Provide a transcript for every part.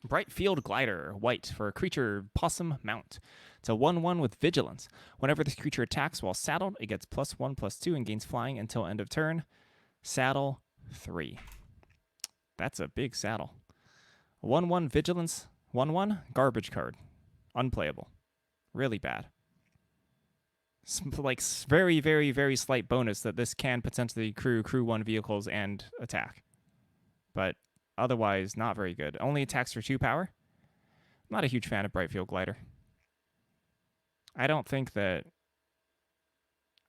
Bright Field Glider, white, for a creature Possum Mount. It's a 1/1 with Vigilance. Whenever this creature attacks while saddled, it gets +1/+2 and gains flying until end of turn. Saddle 3. That's a big saddle. 1/1 Vigilance, 1/1 garbage card. Unplayable. Really bad. Like very, very, very slight bonus that this can potentially crew 1 vehicles and attack. But otherwise, not very good. Only attacks for 2 power. I'm not a huge fan of Brightfield Glider. I don't think that...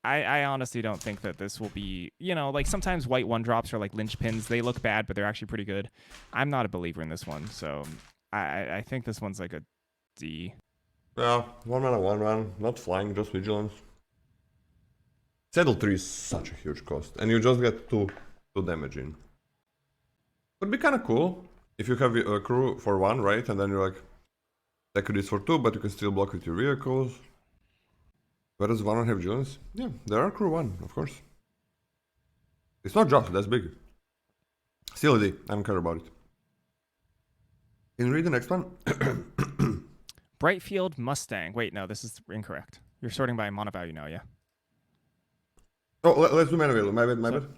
I honestly don't think that this will be... You know, like sometimes white 1-drops are like linchpins. They look bad, but they're actually pretty good. I'm not a believer in this one, so I think this one's like a D. Yeah, 1 mana, 1/1. Not flying, just vigilance. Saddle 3 is such a huge cost, and you just get 2 damage in. Would be kind of cool if you have a crew for 1, right? And then you're like, attack this for 2, but you can still block with your vehicles. Where does 1 have vigilance? Yeah, there are crew 1, of course. It's not just, that's big. Still a D, I don't care about it. Can you read the next one? Brightfield Mustang. Wait, no, this is incorrect. You're sorting by mana value now, yeah? Oh, let's do mana value. My bad.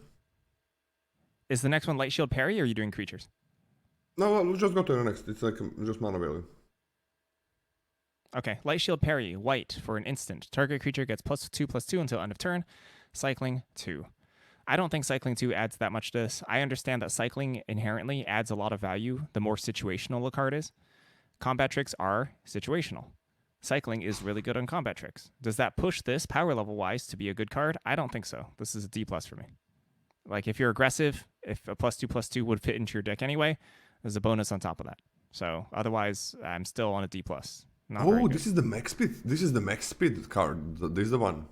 Is the next one Light Shield Parry, or are you doing creatures? No, let's just go to the next. It's like just mana value. Okay, Light Shield Parry, white, for an instant. Target creature gets +2/+2 until end of turn. Cycling 2. I don't think cycling 2 adds that much to this. I understand that cycling inherently adds a lot of value the more situational a card is. Combat tricks are situational. Cycling is really good on combat tricks. Does that push this power level wise to be a good card? I don't think so. This is a D+ for me. Like if you're aggressive, if a +2/+2 would fit into your deck anyway, there's a bonus on top of that. So otherwise, I'm still on a D+. Oh, this is the max speed. This is the max speed card. This is the one.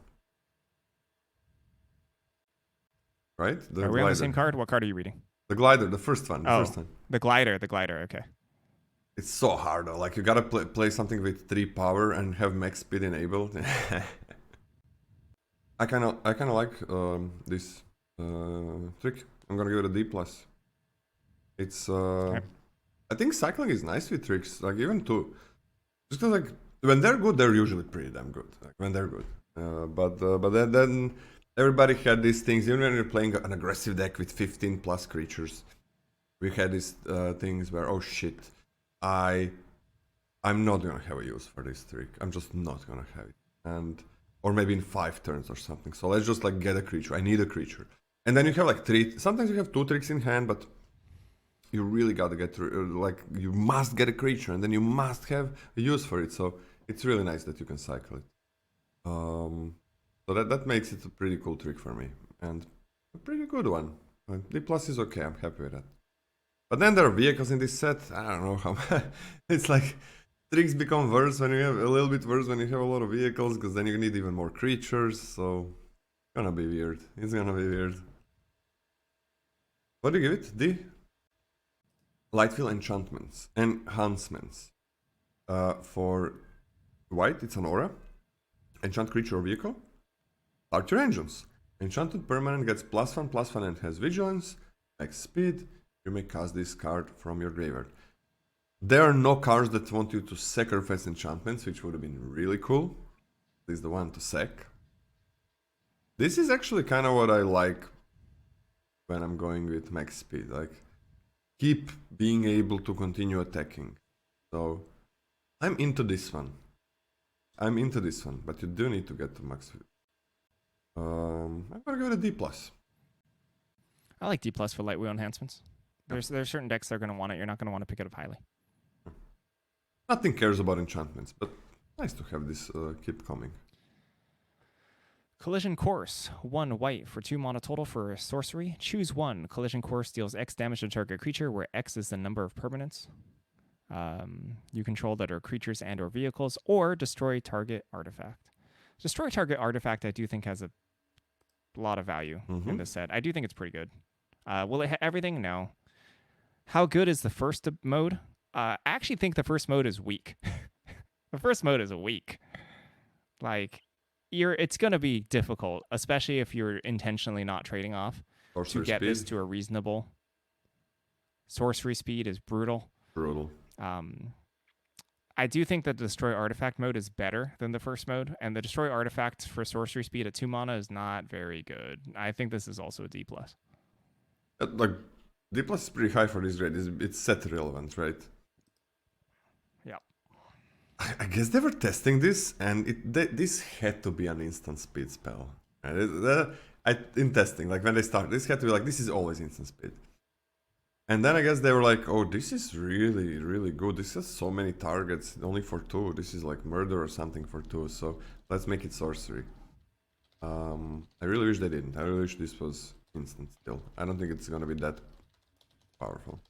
Right? Are we on the same card? What card are you reading? The glider, the first one. The glider, okay. It's so hard though. Like you gotta play something with 3 power and have max speed enabled. I kind of like this trick. I'm gonna give it a D+. It's okay. I think cycling is nice with tricks. Like even to just like when they're good, they're usually pretty damn good. Like when they're good. But then everybody had these things. Even when you're playing an aggressive deck with 15+ creatures, we had these things where oh shit. I'm not gonna have a use for this trick. I'm just not gonna have it, or maybe in 5 turns or something. So let's just like get a creature. I need a creature, and then you have like 3. Sometimes you have 2 tricks in hand, but you really gotta get through. Like you must get a creature, and then you must have a use for it. So it's really nice that you can cycle it. So that makes it a pretty cool trick for me, and a pretty good one. D+ is okay. I'm happy with that. But then there are vehicles in this set. I don't know how. It's like tricks become worse when you have a little bit worse when you have a lot of vehicles, because then you need even more creatures. So it's gonna be weird. It's gonna be weird. What do you give it? D. Lightfield enhancements. For white, it's an aura. Enchant creature or vehicle. Start your engines. Enchanted permanent gets +1/+1 and has vigilance, max speed. You may cast this card from your graveyard. There are no cards that want you to sacrifice enchantments, which would have been really cool. This is the one to sack. This is actually kind of what I like when I'm going with max speed. Like, keep being able to continue attacking. So, I'm into this one. But you do need to get to max speed. I'm gonna go to D+. I like D+ for light wheel enhancements. There's certain decks that are going to want it. You're not going to want to pick it up highly. Nothing cares about enchantments, but nice to have this keep coming. Collision Course. 1 white for 2 mana total for a sorcery. Choose 1. Collision Course deals X damage to target creature, where X is the number of permanents you control that are creatures and or vehicles, or destroy target artifact. Destroy target artifact I do think has a lot of value in this set. I do think it's pretty good. Will it hit everything? No. How good is the first mode? I actually think the first mode is weak. The first mode is weak. Like, it's going to be difficult, especially if you're intentionally not trading off to get this to a reasonable. Sorcery speed is brutal. I do think that the Destroy Artifact mode is better than the first mode, and the Destroy Artifact for sorcery speed at 2 mana is not very good. I think this is also a D+. Like, D+ is pretty high for this grade. It's set relevant, right? Yeah. I guess they were testing this, and this had to be an instant speed spell. Right? In testing, like when they started, this had to be like, this is always instant speed. And then I guess they were like, oh, this is really, really good. This has so many targets, only for 2. This is like murder or something for 2, so let's make it sorcery. I really wish they didn't. I really wish this was instant still. I don't think it's gonna be that powerful.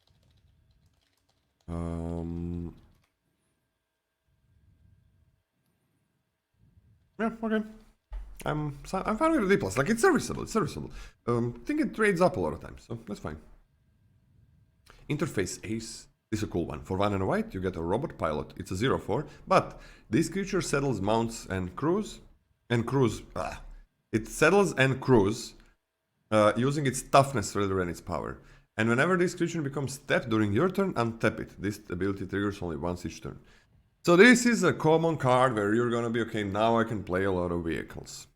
Yeah, okay. I'm fine with the D+. Like, it's serviceable, it's serviceable. I think it trades up a lot of times, so that's fine. Interface Ace. This is a cool one. For 1 and a white, you get a robot pilot. It's a 0/4, but this creature settles, mounts, and cruise. It settles and cruise using its toughness rather than its power. And whenever this creature becomes tapped during your turn, untap it. This ability triggers only once each turn. So this is a common card where you're gonna be, okay, now I can play a lot of vehicles.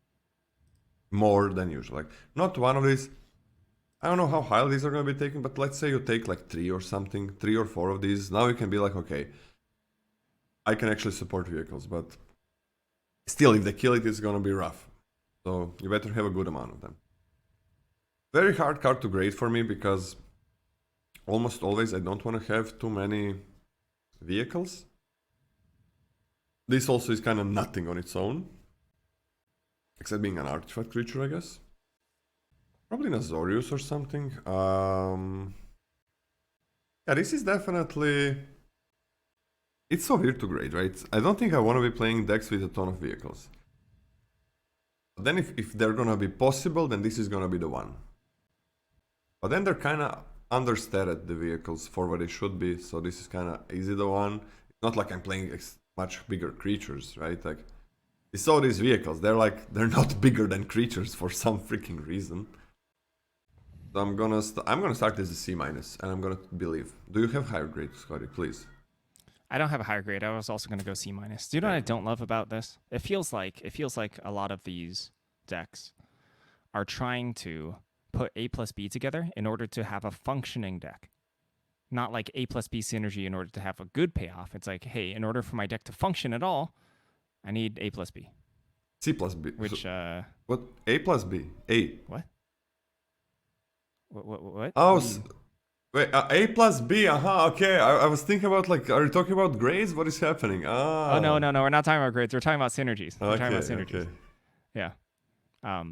More than usual. Like, not one of these. I don't know how high these are going to be taken, but let's say you take like 3 or something, 3 or 4 of these. Now you can be like, okay, I can actually support vehicles, but still, if they kill it, it's going to be rough. So you better have a good amount of them. Very hard card to grade for me because almost always I don't want to have too many vehicles. This also is kind of nothing on its own, except being an artifact creature, I guess. Probably Nazorius or something. Yeah, this is definitely... It's so weird to grade, right? I don't think I want to be playing decks with a ton of vehicles. But then if they're gonna be possible, then this is gonna be the one. But then they're kind of understated, the vehicles, for what they should be. So this is kind of easy the one. It's not like I'm playing much bigger creatures, right? Like, you saw these vehicles. They're not bigger than creatures for some freaking reason. So I'm gonna start as a C-, and I'm gonna believe. Do you have higher grade, Scotty? Please. I don't have a higher grade. I was also gonna go C-. Do you know what I don't love about this? It feels like a lot of these decks are trying to put A plus B together in order to have a functioning deck. Not like A plus B synergy in order to have a good payoff. It's like, hey, in order for my deck to function at all, I need A plus B. C plus B. Which so, what? A plus B. A. What? What? Oh, wait. A plus B. Okay. I was thinking about, like, are you talking about grades? What is happening? Ah. Oh no. We're not talking about grades. We're talking about synergies. We're talking about synergies. Okay. Yeah.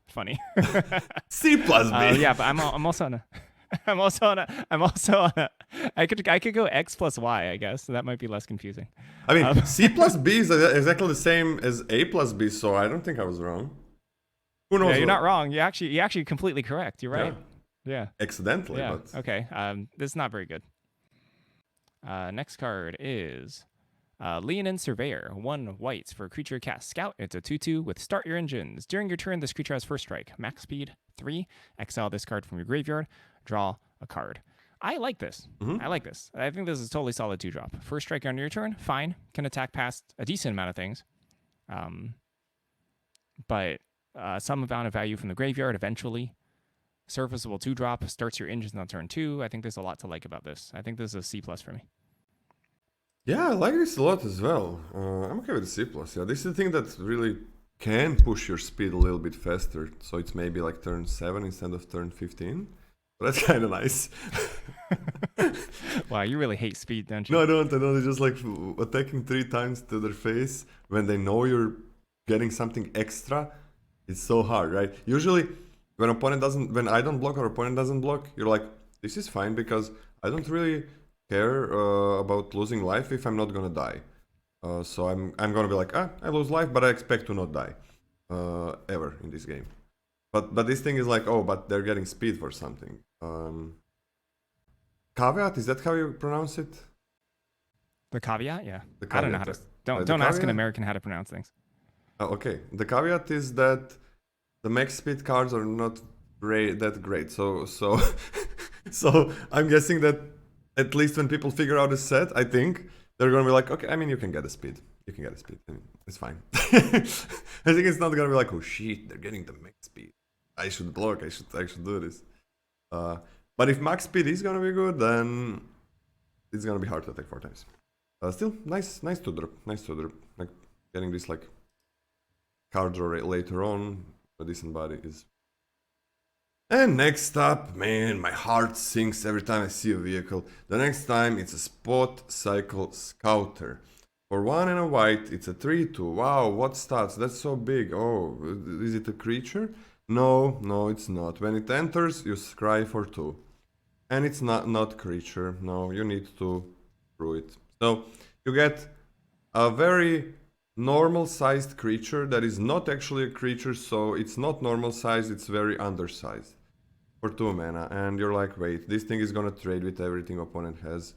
Funny. C plus B. Yeah, but I'm also on a. I could go X plus Y, I guess. So that might be less confusing. I mean, C plus B is exactly the same as A plus B, so I don't think I was wrong. Who knows? Yeah, you're not wrong. You're actually completely correct. You're right. Yeah. Accidentally, yeah. But okay. This is not very good. Next card is Leonin Surveyor. 1 white for a creature cast Scout. It's a 2/2 with Start Your Engines. During your turn, this creature has first strike. Max speed 3. Exile this card from your graveyard. Draw a card. I like this. I like this. I think this is totally solid 2-drop. First strike on your turn, fine. Can attack past a decent amount of things. But some amount of value from the graveyard eventually. Serviceable 2-drop. Starts your engines on turn 2. I think there's a lot to like about this. I think this is a C+ for me. Yeah, I like this a lot as well. I'm okay with the C+. Yeah, this is the thing that really can push your speed a little bit faster. So it's maybe like turn 7 instead of turn 15. That's kind of nice. Wow, you really hate speed, don't you? No, I don't. They're just like attacking 3 times to their face when they know you're getting something extra. It's so hard, right? Usually, when I don't block or opponent doesn't block, you're like, this is fine because I don't really care about losing life if I'm not gonna die. So I'm gonna be like, I lose life, but I expect to not die ever in this game. But this thing is like, oh, but they're getting speed for something. Caveat, is that how you pronounce it? The caveat, yeah. The caveat, I don't know how to. Don't ask an American how to pronounce things. Okay. The caveat is that the max speed cards are not that great. So I'm guessing that at least when people figure out the set, I think they're gonna be like, okay, I mean, you can get a speed. You can get a speed. I mean, it's fine. I think it's not gonna be like, oh shit, they're getting the max speed. I should block. I should do this. But if max speed is gonna be good, then it's gonna be hard to attack 4 times. Still, nice to drop. Nice to drop. Like getting this like card draw later on, a decent body is. And next up, man, my heart sinks every time I see a vehicle. The next time it's a Spot Cycle Scouter. For 1 and a white, it's a 3/2. Wow, what stats? That's so big. Oh, is it a creature? No, it's not. When it enters, you scry for 2. And it's not creature. No, you need to brew it. So you get a very normal sized creature that is not actually a creature, so it's not normal sized, it's very undersized. For 2 mana, and you're like, wait, this thing is gonna trade with everything opponent has,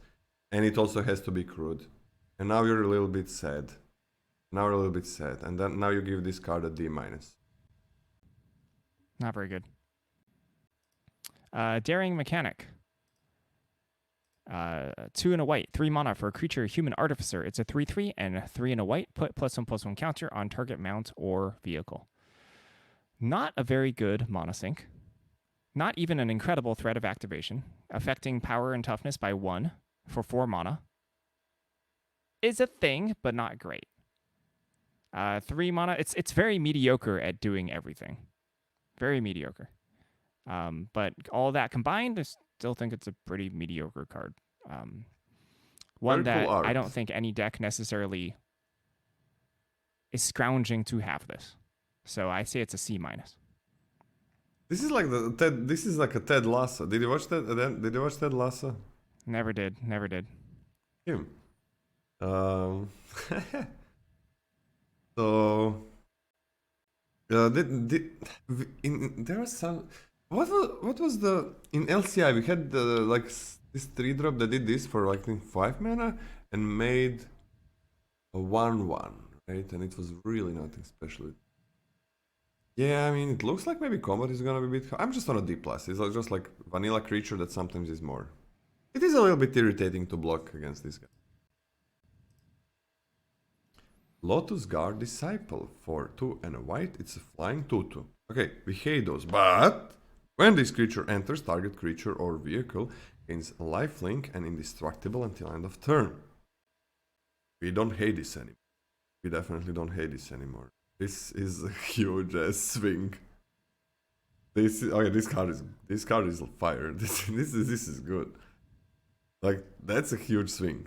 and it also has to be crude. And now you're a little bit sad. And then now you give this card a D-. Not very good. Daring Mechanic. 2 and a white, 3 mana for a creature, Human Artificer. It's a 3/3 and 3 and a white. Put +1/+1 counter on target mount or vehicle. Not a very good mana sink. Not even an incredible threat of activation. Affecting power and toughness by 1 for 4 mana. Is a thing, but not great. 3 mana. It's very mediocre at doing everything. Very mediocre. But all that combined, I still think it's a pretty mediocre card. One that I don't think any deck necessarily is scrounging to have this. So I say it's a C-. This is like this is like a Ted Lasso. Did you watch that? Did you watch Ted Lasso? Never did. Him. So there was some. What was the in LCI we had like this 3-drop that did this for like 5 mana and made a 1/1, right? And it was really nothing special. Yeah, I mean, it looks like maybe combat is gonna be a bit. I'm just on a D+. It's just like vanilla creature that sometimes is more. It is a little bit irritating to block against this guy. Lotus Guard Disciple for 2 and a white. It's a flying 2/2. Okay, we hate those, but when this creature enters, target creature or vehicle gains lifelink and indestructible until end of turn. We don't hate this anymore. We definitely don't hate this anymore. This is a huge ass swing. This card is fire. This is good. Like, that's a huge swing.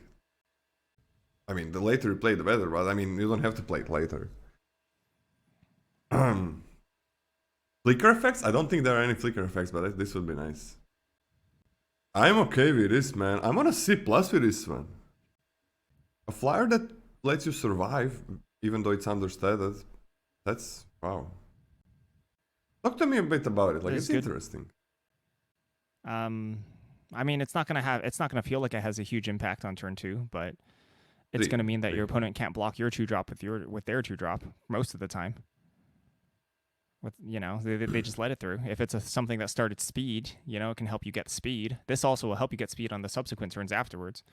I mean, the later you play, the better, but I mean, you don't have to play it later. Flicker effects? I don't think there are any flicker effects, but this would be nice. I'm okay with this, man. I'm on a C+ with this one. A flyer that lets you survive, even though it's understated. That's wow. Talk to me a bit about it. Like, it's interesting. I mean, it's not gonna feel like it has a huge impact on turn 2, but it's gonna mean that your opponent can't block your 2-drop with their 2-drop most of the time. They just let it through. If it's something that started speed, it can help you get speed. This also will help you get speed on the subsequent turns afterwards.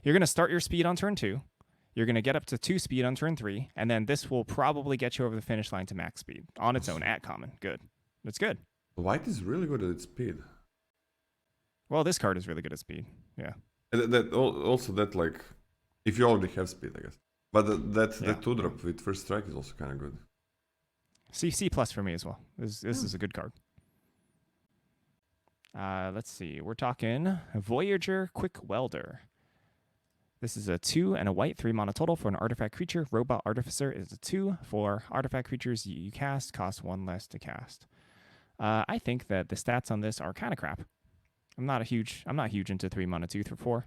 You're gonna start your speed on turn 2. You're going to get up to 2 speed on turn 3, and then this will probably get you over the finish line to max speed on its own at common. Good. That's good. White is really good at its speed. Well, this card is really good at speed. Yeah. And that like, if you already have speed, I guess. But that 2-drop with first strike is also kind of good. C+ for me as well. This is a good card. Let's see. We're talking Voyager Quick Welder. This is a 2 and a white, 3 mana total for an artifact creature. Robot Artificer is a 2 for artifact creatures you cast, cost 1 less to cast. I think that the stats on this are kind of crap. I'm not huge into 3 mana 2 through 4.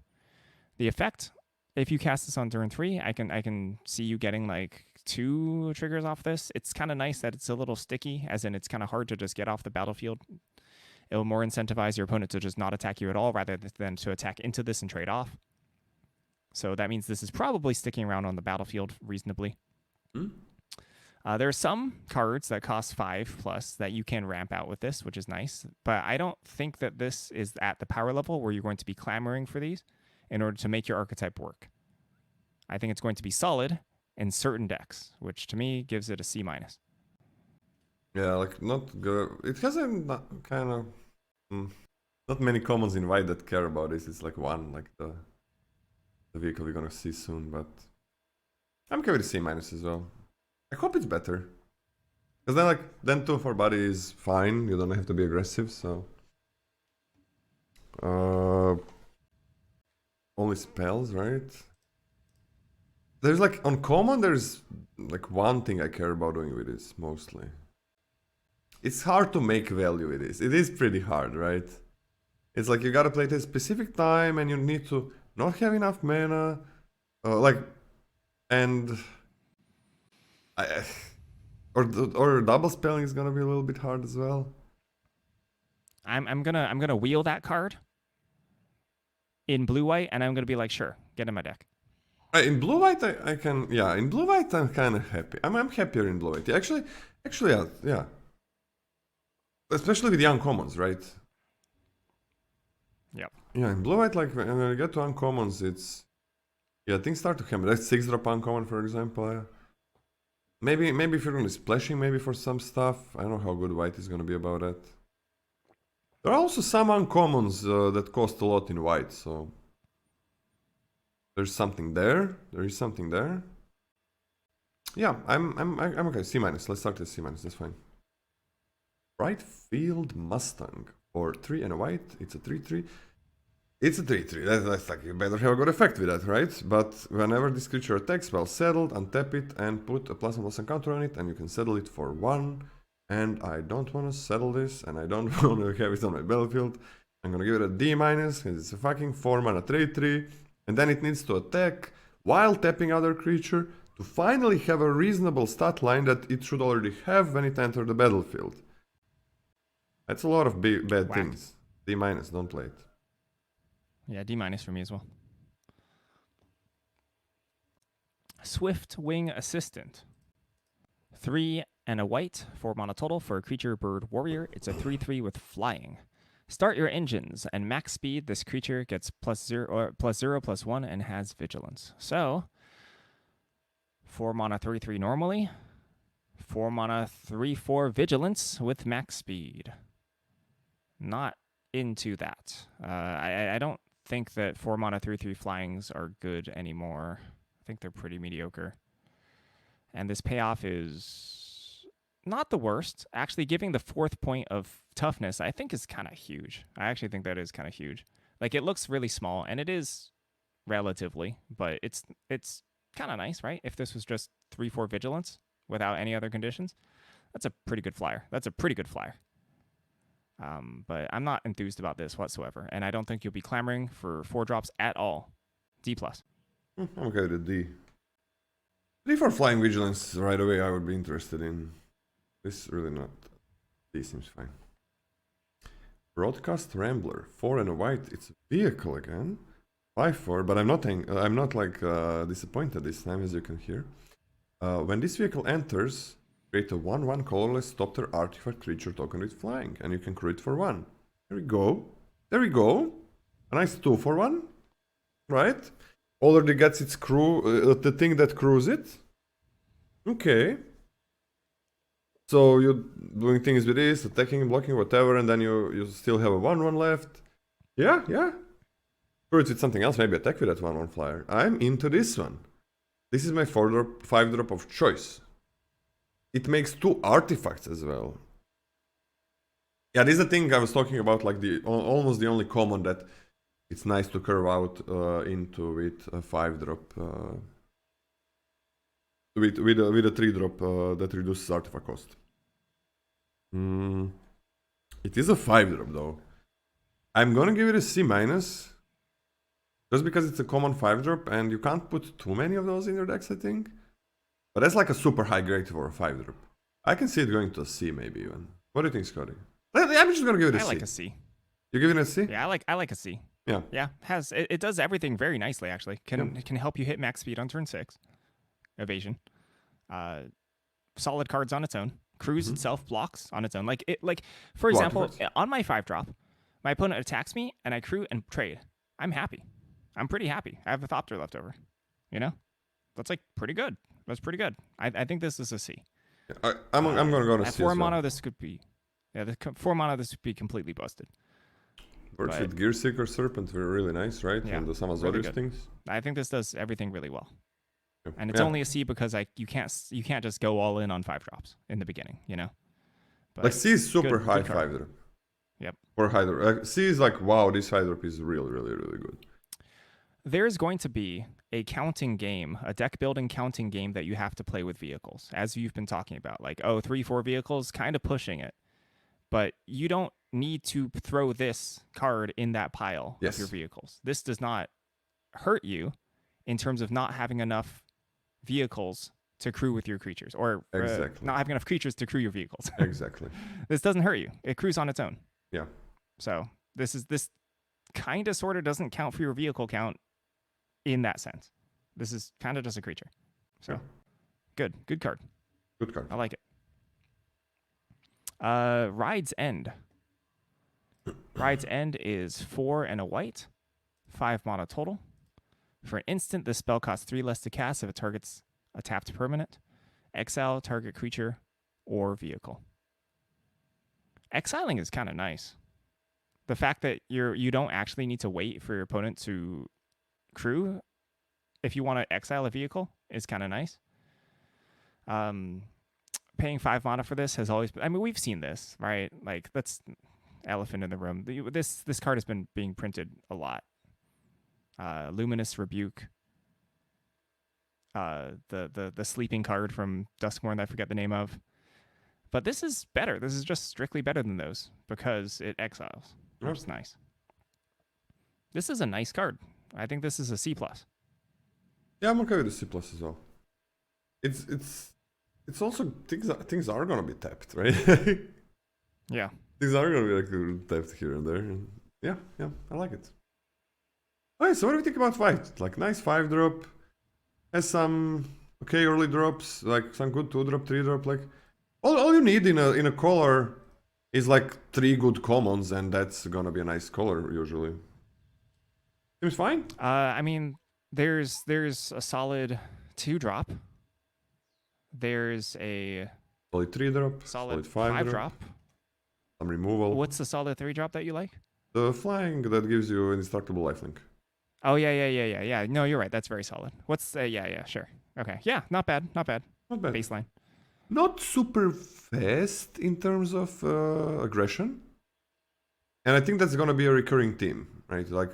The effect, if you cast this on turn 3, I can see you getting like 2 triggers off this. It's kind of nice that it's a little sticky, as in it's kind of hard to just get off the battlefield. It will more incentivize your opponent to just not attack you at all, rather than to attack into this and trade off. So that means this is probably sticking around on the battlefield reasonably. There are some cards that cost 5+ that you can ramp out with this, which is nice. But I don't think that this is at the power level where you're going to be clamoring for these. in order to make your archetype work. I think it's going to be solid in certain decks, which to me gives it a C-. Yeah, like not good. It has a kind of not many commons in white that care about this. It's like one, like the vehicle we're gonna see soon. But I'm okay with C- as well. I hope it's better. Because then 2-4 body is fine. You don't have to be aggressive. So only spells, right? There's like on common. There's like one thing I care about doing with this mostly. It's hard to make value with this. It is pretty hard, right? It's like you gotta play it at a specific time, and you need to not have enough mana, or double spelling is gonna be a little bit hard as well. I'm gonna wheel that card in blue white, and I'm gonna be like, sure, get in my deck. In blue white, I can, yeah. In blue white, I'm kind of happy. I'm happier in blue white. Actually, yeah. Especially with the uncommons, right? Yep. Yeah, in blue white, like when you get to uncommons, things start to hammer. That's 6-drop uncommon, for example. Maybe if you're gonna be splashing, maybe for some stuff. I don't know how good white is gonna be about that. There are also some uncommons that cost a lot in white, so there's something there. There is something there. Yeah, I'm okay. C-. Let's start with C-. That's fine. Right Field Mustang for 3 and a white. It's a 3/3. It's a 3/3. That's like you better have a good effect with that, right? But whenever this creature attacks, well settled, untap it and put a +1/+1 counter on it, and you can settle it for 1. And I don't want to settle this, and I don't want to have it on my battlefield. I'm gonna give it a D-, because it's a fucking 4-mana 3/3, and then it needs to attack while tapping other creature to finally have a reasonable stat line that it should already have when it enters the battlefield. That's a lot of bad things. D-, don't play it. Yeah, D- for me as well. Swift Wing Assistant. 3 and a white, 4-mana total for a creature, bird, warrior. It's a 3/3 with flying. Start your engines, and max speed, this creature gets +0/+1 and has vigilance. So, 4-mana 3/3 normally, 4-mana 3/4 vigilance with max speed. Not into that. I don't think that 4-mana 3/3 flyings are good anymore. I think they're pretty mediocre. And this payoff is not the worst. Actually, giving the 4th point of toughness, I think, is kind of huge. I actually think that is kind of huge. Like, it looks really small, and it is relatively, but it's kind of nice, right? If this was just 3/4 vigilance without any other conditions, that's a pretty good flyer. But I'm not enthused about this whatsoever, and I don't think you'll be clamoring for 4-drops at all. D+. I'm okay with a D. D for flying vigilance right away. I would be interested in. This really not. D seems fine. Broadcast Rambler, 4 and a white. It's a vehicle again. 5/4, but I'm not disappointed this time, as you can hear. When this vehicle enters, create a 1/1 colorless stop-tier artifact creature token with flying, and you can create for 1. There we go. A nice 2/1, right? Already gets its crew, the thing that crews it. Okay. So you're doing things with this, attacking, blocking, whatever, and then you still have a 1/1 left. Yeah. Create with something else, maybe attack with that 1/1 flyer. I'm into this one. This is my 4-drop, 5-drop of choice. It makes 2 artifacts as well. Yeah, this is the thing I was talking about, like almost the only common that it's nice to curve out into with a 5-drop, with a 3-drop that reduces artifact cost. It is a 5-drop though. I'm gonna give it a C-, just because it's a common 5-drop and you can't put too many of those in your decks, I think. But that's like a super high grade for a 5-drop. I can see it going to a C maybe even. What do you think, Scotty? I'm just gonna give it a C. I like a C. You give it a C? Yeah, I like a C. Yeah. Yeah, it does everything very nicely actually. Can help you hit max speed on turn 6. Evasion. Solid cards on its own. Crews itself blocks on its own. For example, on my 5-drop, my opponent attacks me and I crew and trade. I'm happy. I'm pretty happy. I have a Thopter left over. You know, that's like pretty good. That's pretty good. I think this is a C. I'm gonna go to At C 4 as well. mono, this could be 4 mono. This would be completely busted. Works But- with Gear Seeker Serpent, were really nice, right? Yeah, And the some really Azorius good. things. I think this does everything really well. Yeah. And it's only a C because you can't just go all in on 5 drops in the beginning, you know. But like C is super good high card. 5 drop. Yep. Or high drop. C is like, wow, this 5 drop is really, really, really good. There's going to be a counting game, a deck building counting game that you have to play with vehicles, as you've been talking about. Like, 3-4 vehicles, kind of pushing it. But you don't need to throw this card in that pile Yes. of your vehicles. This does not hurt you in terms of not having enough vehicles to crew with your creatures, or Exactly. not having enough creatures to crew your vehicles. Exactly. This doesn't hurt you. It crews on its own. Yeah. So this kind of sort of doesn't count for your vehicle count in that sense. This is kind of just a creature. So Yeah. good card. Good card. I like it. Ride's End. Ride's End is 4 and a white, 5 mana total. For an instant, this spell costs 3 less to cast if it targets a tapped permanent. Exile target creature or vehicle. Exiling is kind of nice. The fact that you don't actually need to wait for your opponent to crew if you want to exile a vehicle is kind of nice. Paying 5 mana for this has always been, I mean, we've seen this, right? Like, that's elephant in the room. This card has been being printed a lot. Luminous Rebuke. The sleeping card from Duskmourn that I forget the name of. But this is better. This is just strictly better than those because it exiles, which is nice. This is a nice card. I think this is a C+. Yeah, I'm okay with the C+ as well. It's also things are gonna be tapped, right? Yeah. Things are gonna be like tapped here and there. And yeah, I like it. Okay, so what do we think about white? Like nice 5 drop, has some okay early drops, like some good 2 drop, 3 drop. Like all you need in a color is like 3 good commons, and that's gonna be a nice color usually. Seems fine. I mean, there's a solid 2 drop. There's a Solid 3 drop, solid 5 drop. some removal. What's the solid 3 drop that you like? The flying that gives you indestructible lifelink. Oh, yeah. No, you're right. That's very solid. What's yeah, sure. Okay. Yeah, not bad. Not bad. Baseline. Not super fast in terms of aggression. And I think that's going to be a recurring theme, right? Like,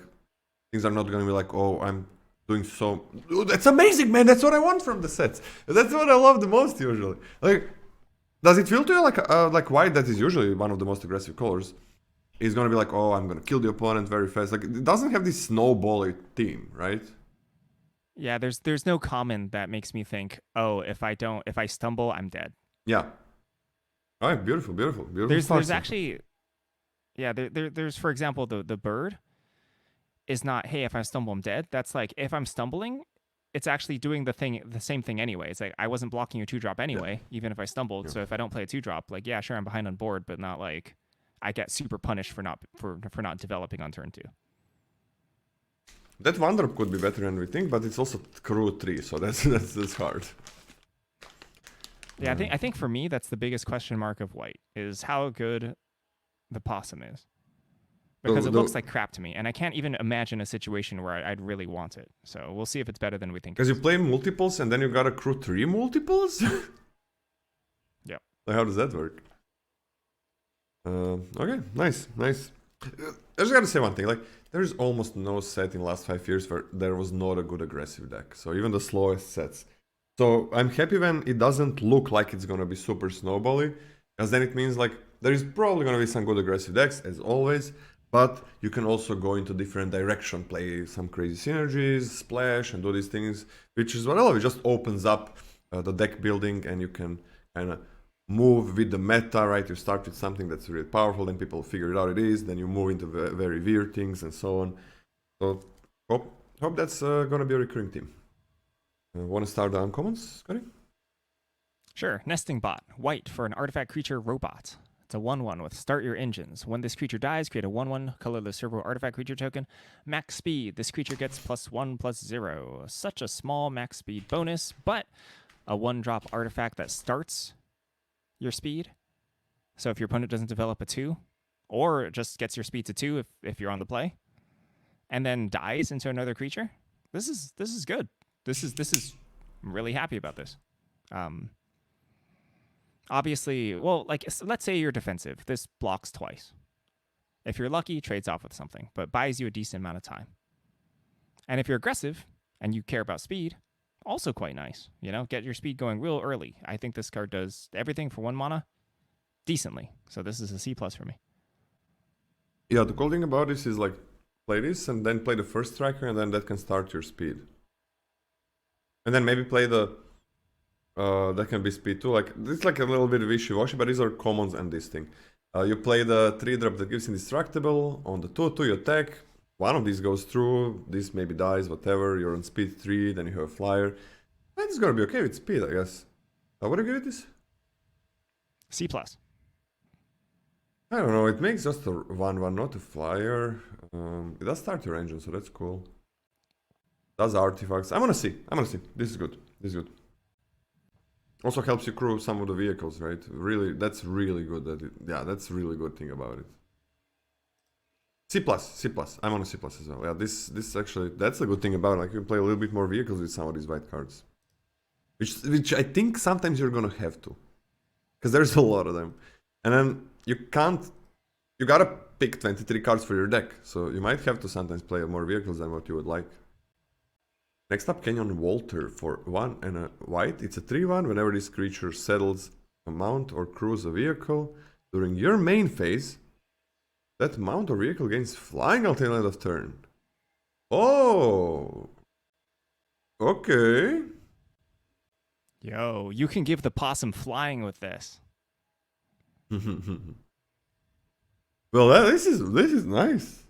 things are not going to be like, oh, I'm doing so... Oh, that's amazing, man! That's what I want from the sets. That's what I love the most, usually. Like, does it feel to you like white, that is usually one of the most aggressive colors, is going to be like, oh, I'm going to kill the opponent very fast. Like, it doesn't have this snowball theme, right? Yeah, there's no common that makes me think, oh, if I stumble, I'm dead. Yeah. All right, beautiful. There's actually, yeah, there's for example the bird is not, hey, if I stumble I'm dead. That's like, if I'm stumbling, it's actually doing the same thing anyway. It's like, I wasn't blocking your 2-drop anyway, even if I stumbled. So if I don't play a 2-drop, like, yeah, sure, I'm behind on board, but not like I get super punished for not developing on turn 2. That 1-drop could be better than we think, but it's also crew 3, so that's hard. Yeah, I think for me that's the biggest question mark of white is how good the possum is. Because it looks like crap to me, and I can't even imagine a situation where I'd really want it. So we'll see if it's better than we think. Because you play multiples and then you got a crew 3 multiples? Yeah. Like, how does that work? Okay, nice. I just gotta say one thing, like, there's almost no set in the last 5 years where there was not a good aggressive deck. So even the slowest sets. So I'm happy when it doesn't look like it's gonna be super snowbally, because then it means like there is probably gonna be some good aggressive decks as always, but you can also go into different direction, play some crazy synergies, splash, and do these things, which is what I love. It just opens up the deck building, and you can kind of move with the meta, right? You start with something that's really powerful, then people figure it out it is, then you move into very weird things and so on. So hope that's gonna be a recurring theme. Want to start the uncommons, Scotty? Sure. Nesting Bot. White for an artifact creature robot. It's a 1/1 with Start Your Engines. When this creature dies, create a 1/1 colorless servo artifact creature token. Max speed. This creature gets +1/+0. Such a small max speed bonus, but a 1-drop artifact that starts your speed. So if your opponent doesn't develop a 2, or just gets your speed to 2 if you're on the play, and then dies into another creature, this is good. This is I'm really happy about this. Obviously, well, like let's say you're defensive. This blocks twice. If you're lucky, trades off with something, but buys you a decent amount of time. And if you're aggressive and you care about speed, also quite nice. You know, get your speed going real early. I think this card does everything for 1 mana decently. So this is a C+ for me. Yeah, the cool thing about this is like play this and then play the first striker, and then that can start your speed. And then maybe play the that can be speed too. Like it's like a little bit wishy-washy, but these are commons and this thing. You play the 3-drop that gives indestructible. On the 2/2 you attack. One of these goes through. This maybe dies, whatever. You're on speed 3, then you have a flyer. And it's gonna be okay with speed, I guess. What do you give it this? C+. I don't know. It makes just a 1/1, not a flyer. It does start your engine, so that's cool. Does artifacts. I'm gonna see. This is good. Also helps you crew some of the vehicles, right? Really, that's really good. That's a really good thing about it. C+. I'm on a C+ as well. Yeah, this actually, that's a good thing about it. Like you can play a little bit more vehicles with some of these white cards, which I think sometimes you're gonna have to, because there's a lot of them, and then you gotta pick 23 cards for your deck, so you might have to sometimes play more vehicles than what you would like. Next up, Canyon Walter for 1 and a white. It's a 3/1. Whenever this creature settles a mount or crews a vehicle during your main phase, that mount or vehicle gains flying until the end of turn. Oh! Okay. Yo, you can give the possum flying with this. Well, this is nice.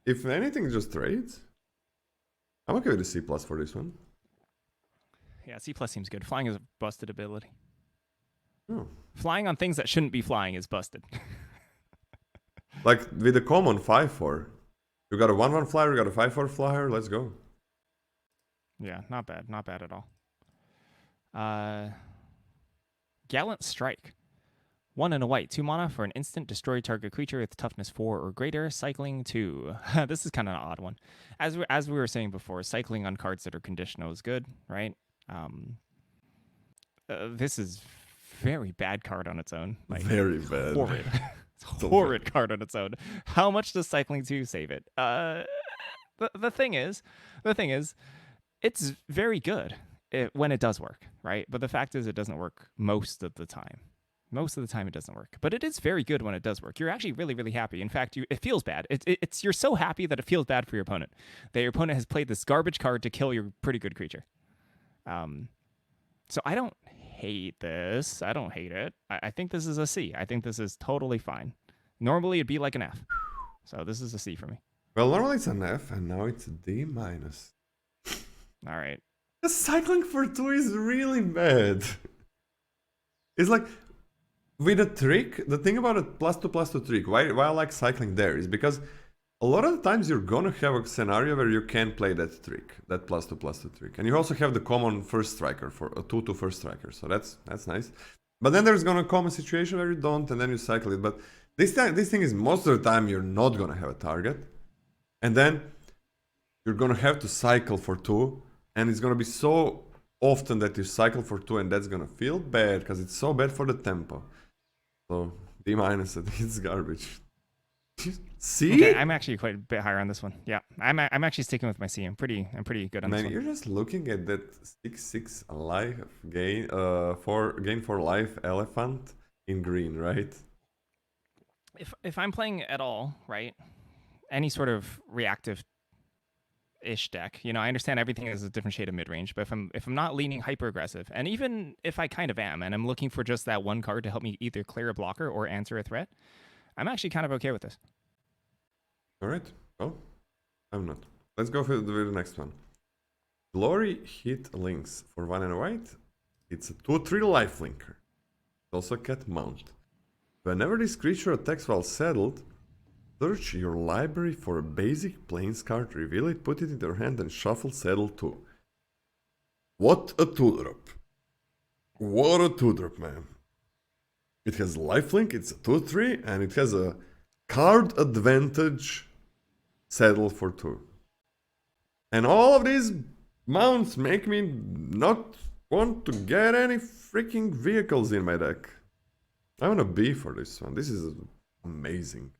If anything, just trades. I'm okay with a C+ for this one. Yeah, C+ seems good. Flying is a busted ability. Oh. Flying on things that shouldn't be flying is busted. Like with the common 5/4. You got a 1/1 flyer, you got a 5/4 flyer, let's go. Yeah, not bad. Not bad at all. Gallant Strike. 1 and a white, 2 mana for an instant, destroy target creature with toughness 4 or greater, cycling 2. This is kind of an odd one. As we were saying before, cycling on cards that are conditional is good, right? This is very bad card on its own. Like, very bad. Horrid. It's a horrid card on its own. How much does cycling 2 save it? The thing is, it's very good when it does work, right? But the fact is, it doesn't work most of the time. Most of the time it doesn't work, but it is very good when it does work. You're actually really, really happy. In fact, it feels bad. You're so happy that it feels bad for your opponent. That your opponent has played this garbage card to kill your pretty good creature. So I don't hate this. I don't hate it. I think this is a C. I think this is totally fine. Normally it'd be like an F. So this is a C for me. Well, normally it's an F, and now it's a D-. All right. The cycling for 2 is really bad. It's like, with a trick, the thing about a +2/+2 trick, why I like cycling there is because a lot of the times you're gonna have a scenario where you can play that trick, that +2/+2 trick. And you also have the common first striker for a 2/2 first striker, so that's nice. But then there's gonna come a situation where you don't, and then you cycle it. But this thing is most of the time you're not gonna have a target. And then you're gonna have to cycle for 2, and it's gonna be so often that you cycle for 2, and that's gonna feel bad, because it's so bad for the tempo. So D-, I think it's garbage. C? Okay, I'm actually quite a bit higher on this one. Yeah, I'm actually sticking with my C. I'm pretty good on this one. You're just looking at that 6/6 life gain, 4 life elephant in green, right? If I'm playing at all, right, any sort of reactive ish deck, you know, I understand everything is a different shade of mid-range, but if I'm not leaning hyper aggressive, and even if I kind of am, and I'm looking for just that one card to help me either clear a blocker or answer a threat, I'm actually kind of okay with this. All right. Well, I'm not. Let's go for the next one. Glory Hit Links for 1 and a white. It's a 2/3 life linker. Also cat mount. Whenever this creature attacks while saddled, search your library for a basic plains card, reveal it, put it in your hand, and shuffle saddle 2. What a 2-drop. What a 2-drop, man. It has lifelink, it's a 2-3, and it has a card advantage saddle for 2. And all of these mounts make me not want to get any freaking vehicles in my deck. I want a B for this one. This is amazing.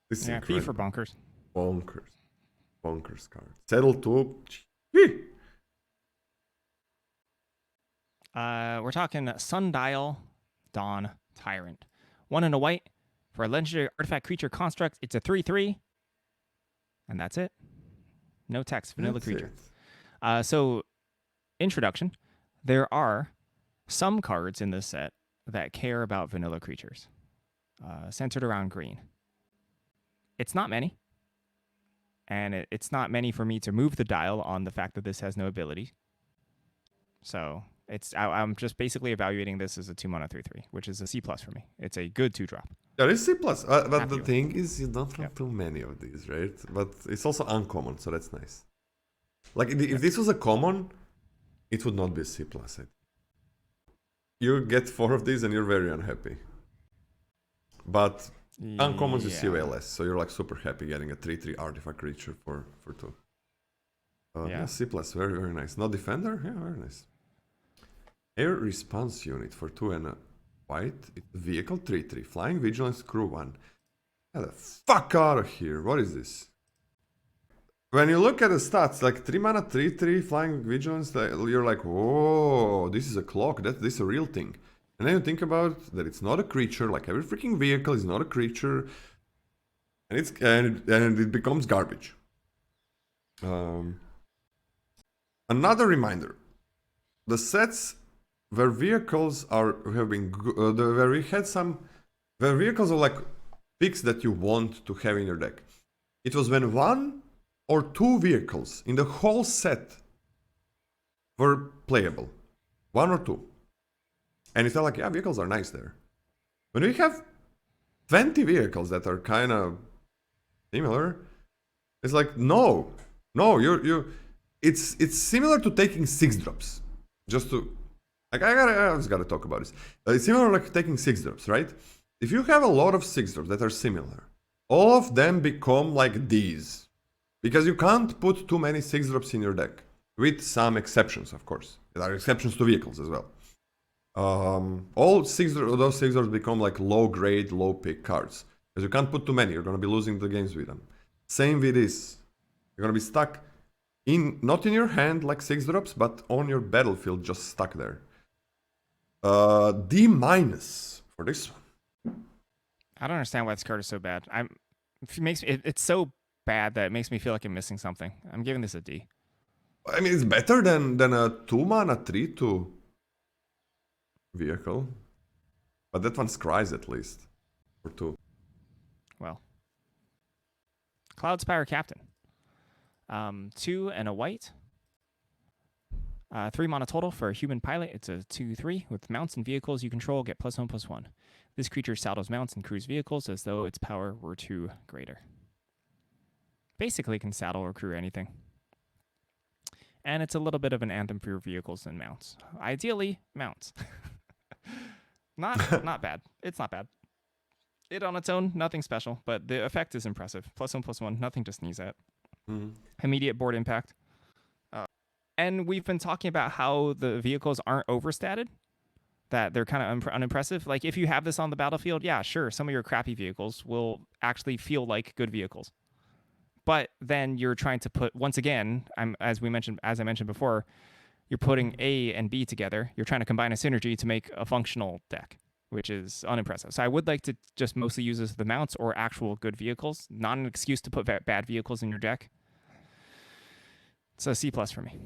This is B for bonkers. Bonkers. Bonkers card. Saddle 2. Gee. We're talking Sundial Dawn Tyrant. 1 and a white. For a legendary artifact creature construct, it's a 3/3. And that's it. No text, vanilla That's creature. it. So, introduction. There are some cards in this set that care about vanilla creatures, centered around green. It's not many. And it's not many for me to move the dial on the fact that this has no ability. So I'm just basically evaluating this as a 2-mana 3/3, which is a C+ for me. It's a good 2-drop. Yeah, it's C+. But Happy the with thing is, you don't have too many of these, right? But it's also uncommon, so that's nice. Like, if this was a common, it would not be a C+. You get 4 of these and you're very unhappy. But uncommons you see way less, so you're like super happy getting a 3/3 artifact creature for 2. Yeah, C+, very, very nice. No defender? Yeah, very nice. Air response unit for 2 and a white. It's vehicle 3/3. Flying Vigilance crew 1. Get the fuck out of here. What is this? When you look at the stats, like 3 mana 3/3 Flying Vigilance, you're like, whoa, this is a clock. This is a real thing. And then you think about that it's not a creature, like every freaking vehicle is not a creature. And it becomes garbage. Another reminder. The sets where vehicles where vehicles are like picks that you want to have in your deck. It was when 1 or 2 vehicles in the whole set were playable. 1 or 2. And it's like, yeah, vehicles are nice there. When we have 20 vehicles that are kind of similar, it's like, no, it's similar to taking 6 drops. Just to, like, I just gotta talk about this. It's similar like taking 6 drops, right? If you have a lot of 6 drops that are similar, all of them become like these. Because you can't put too many 6 drops in your deck. With some exceptions, of course. There are exceptions to vehicles as well. All 6 of those 6 drops become like low grade, low pick cards. Because you can't put too many, you're gonna be losing the games with them. Same with this. You're gonna be stuck not in your hand like 6 drops, but on your battlefield just stuck there. D- for this one. I don't understand why this card is so bad. It's so bad that it makes me feel like I'm missing something. I'm giving this a D. I mean, it's better than a 2 mana 3/2 vehicle. But that one scries at least. For 2. Well. Cloudspire Captain. 2 and a white. 3 mana total for a human pilot. It's a 2/3 with mounts and vehicles you control. Get +1/+1. This creature saddles mounts and crews vehicles as though its power were 2 greater. Basically can saddle or crew anything. And it's a little bit of an anthem for your vehicles and mounts. Ideally, mounts. Not bad. It's not bad. It on its own, nothing special, but the effect is impressive. +1/+1, nothing to sneeze at. Immediate board impact. And we've been talking about how the vehicles aren't overstated, that they're kind of unimpressive. Like, if you have this on the battlefield, yeah, sure, some of your crappy vehicles will actually feel like good vehicles. But then you're trying to put, once again, as I mentioned before, you're putting A and B together. You're trying to combine a synergy to make a functional deck, which is unimpressive. So I would like to just mostly use this as the mounts or actual good vehicles, not an excuse to put bad vehicles in your deck. It's a C+ for me.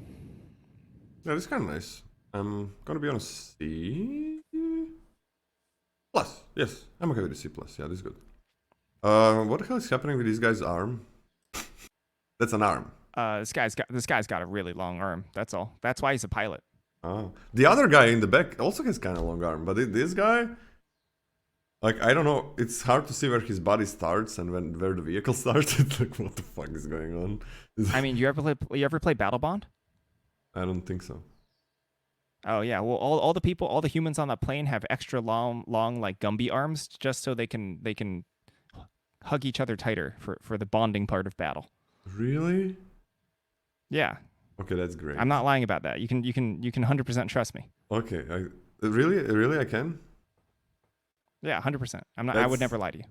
Yeah, this is kind of nice. I'm gonna be on a C+. Yes, I'm okay with the C+. Yeah, this is good. What the hell is happening with this guy's arm? That's an arm. This guy's got a really long arm. That's all. That's why he's a pilot. Oh, the other guy in the back also has kind of long arm, but this guy, Like, I don't know. It's hard to see where his body starts and where the vehicle starts. It's like, what the fuck is going on? I mean, you ever play Battle Bond? I don't think so. Oh yeah, well all the humans on that plane have extra long like Gumby arms just so they can hug each other tighter for the bonding part of battle. Really? Yeah. Okay, that's great. I'm not lying about that. You can 100% trust me. Okay, really I can? Yeah, 100%. I would never lie to you.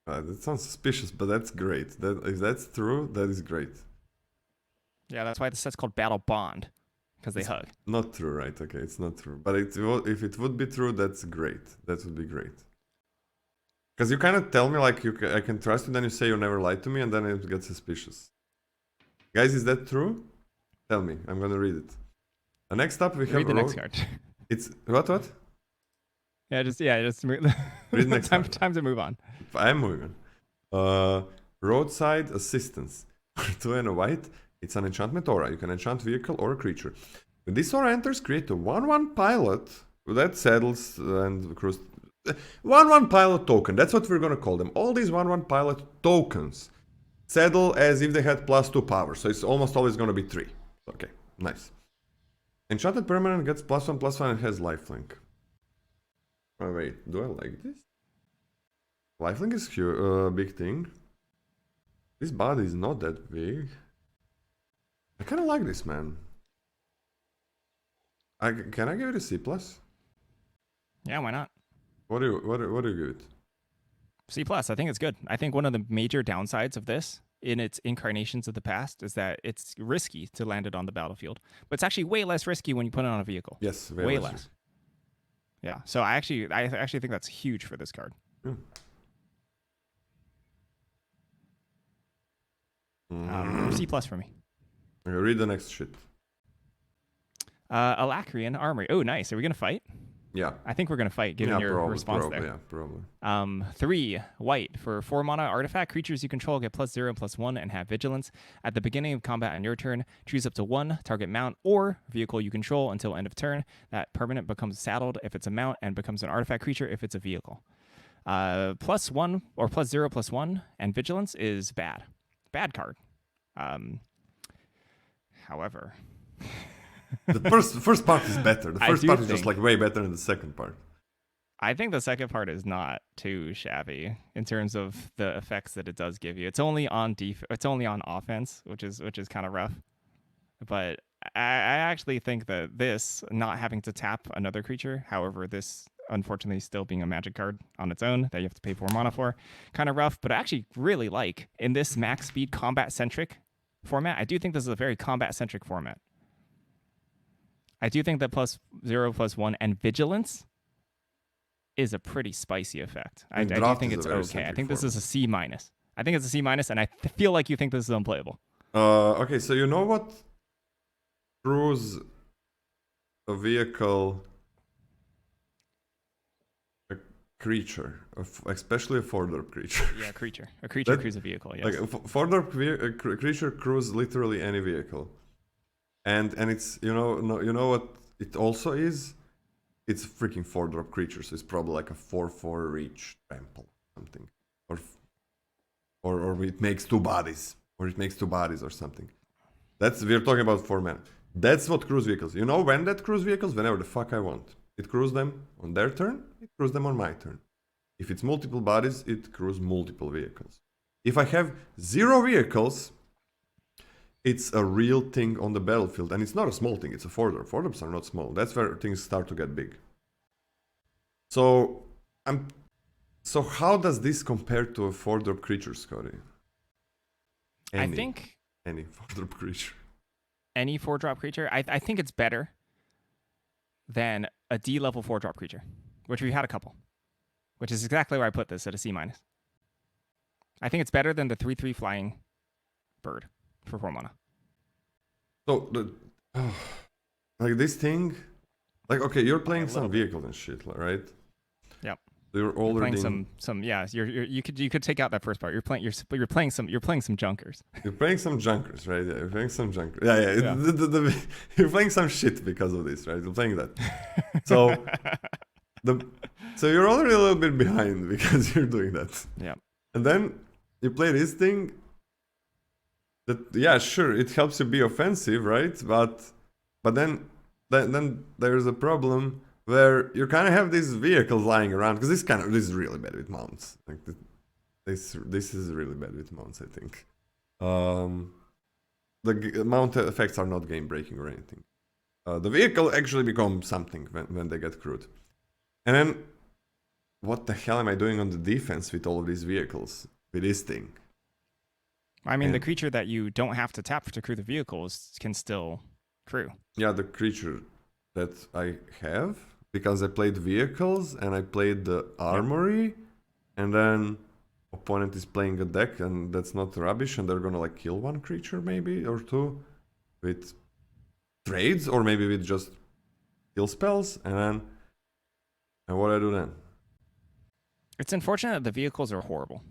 That sounds suspicious, but that's great. If that's true, that is great. Yeah, that's why the set's called Battle Bond, because they hug. Not true, right? Okay, it's not true. But if it would be true, that's great. That would be great. Because you kind of tell me like I can trust you, then you say you never lied to me, and then it gets suspicious. Guys, is that true? Tell me. I'm gonna read it. Next up, we have read the next card. It's what? Yeah, just read the next card. Time to move on. I'm moving on. Roadside Assistance. 2 and a white. It's an enchantment aura. You can enchant vehicle or a creature. When this aura enters, create a 1/1 pilot that settles and cruise. 1/1 pilot token. That's what we're gonna call them. All these 1/1 pilot tokens settle as if they had +2 power. So it's almost always gonna be 3. Okay, nice. Enchanted permanent gets +1/+1 and has lifelink. Oh wait, do I like this? Lifelink is a big thing. This body is not that big. I kind of like this, man. Can I give it a C+? Yeah, why not? What do you give it? C+. I think it's good. I think one of the major downsides of this in its incarnations of the past is that it's risky to land it on the battlefield, but it's actually way less risky when you put it on a vehicle. Yes, way less. Yeah, so I actually think that's huge for this card. C+ for me. Okay, read the next shit. Alacrian Armory. Oh, nice. Are we gonna fight? Yeah. I think we're gonna fight, given your response there. Yeah, probably. 3 white for 4 mana artifact. Creatures you control get +0/+1 and have vigilance. At the beginning of combat on your turn, choose up to 1 target mount or vehicle you control until end of turn. That permanent becomes saddled if it's a mount and becomes an artifact creature if it's a vehicle. +1 or +0/+1 and vigilance is bad. Bad card. However. The first part is better. The first part is just like way better than the second part. I think the second part is not too shabby in terms of the effects that it does give you. It's only on it's only on offense, which is kind of rough. But I actually think that this not having to tap another creature, however, this unfortunately still being a magic card on its own that you have to pay 4 mana for, kind of rough. But I actually really like in this max speed combat centric format. I do think this is a very combat centric format. I do think that +0/+1 and vigilance is a pretty spicy effect. I do think it's okay. I think this is a C-. I think it's a C-, and I feel like you think this is unplayable. Okay, so you know what screws a vehicle, a creature, especially a 4-drop creature. Yeah, creature. A creature crews a vehicle, yes. Like a 4-drop creature crews literally any vehicle. And it's you know what it also is? It's a freaking 4-drop creature, so it's probably like a 4/4 reach trample something, or it makes 2 bodies, or something. We're talking about 4 mana. That's what crews vehicles. You know when that crews vehicles? Whenever the fuck I want. It crews them on their turn. It crews them on my turn. If it's multiple bodies, it crews multiple vehicles. If I have 0 vehicles, it's a real thing on the battlefield, and it's not a small thing, it's a 4-drop. 4-drops are not small. That's where things start to get big. So how does this compare to a 4-drop creature, Scotty? I think any 4-drop creature. Any 4-drop creature? I think it's better than a D-level 4-drop creature, which we've had a couple, which is exactly where I put this at a C-. I think it's better than the 3/3 flying bird for 4 mana. So, like this thing, like, okay, you're playing some vehicles and shit, right? Yep. You're already playing some yeah. You could take out that first part. You're playing some junkers. You're playing some junkers, right? Yeah, you're playing some junkers. Yeah. You're playing some shit because of this, right? You're playing that. So So you're already a little bit behind because you're doing that. Yeah. And then you play this thing that, yeah, sure, it helps you be offensive, right? But then there's a problem where you kind of have these vehicles lying around, because this is really bad with mounts. Like this is really bad with mounts, I think. The mount effects are not game breaking or anything. The vehicle actually becomes something when they get crewed. And then, what the hell am I doing on the defense with all of these vehicles? With this thing? I mean, the creature that you don't have to tap to crew the vehicles can still crew. Yeah, the creature that I have, because I played vehicles and I played the armory, and then opponent is playing a deck and that's not rubbish, and they're gonna like kill one creature maybe or two with trades, or maybe with just kill spells, and what do I do then? It's unfortunate that the vehicles are horrible.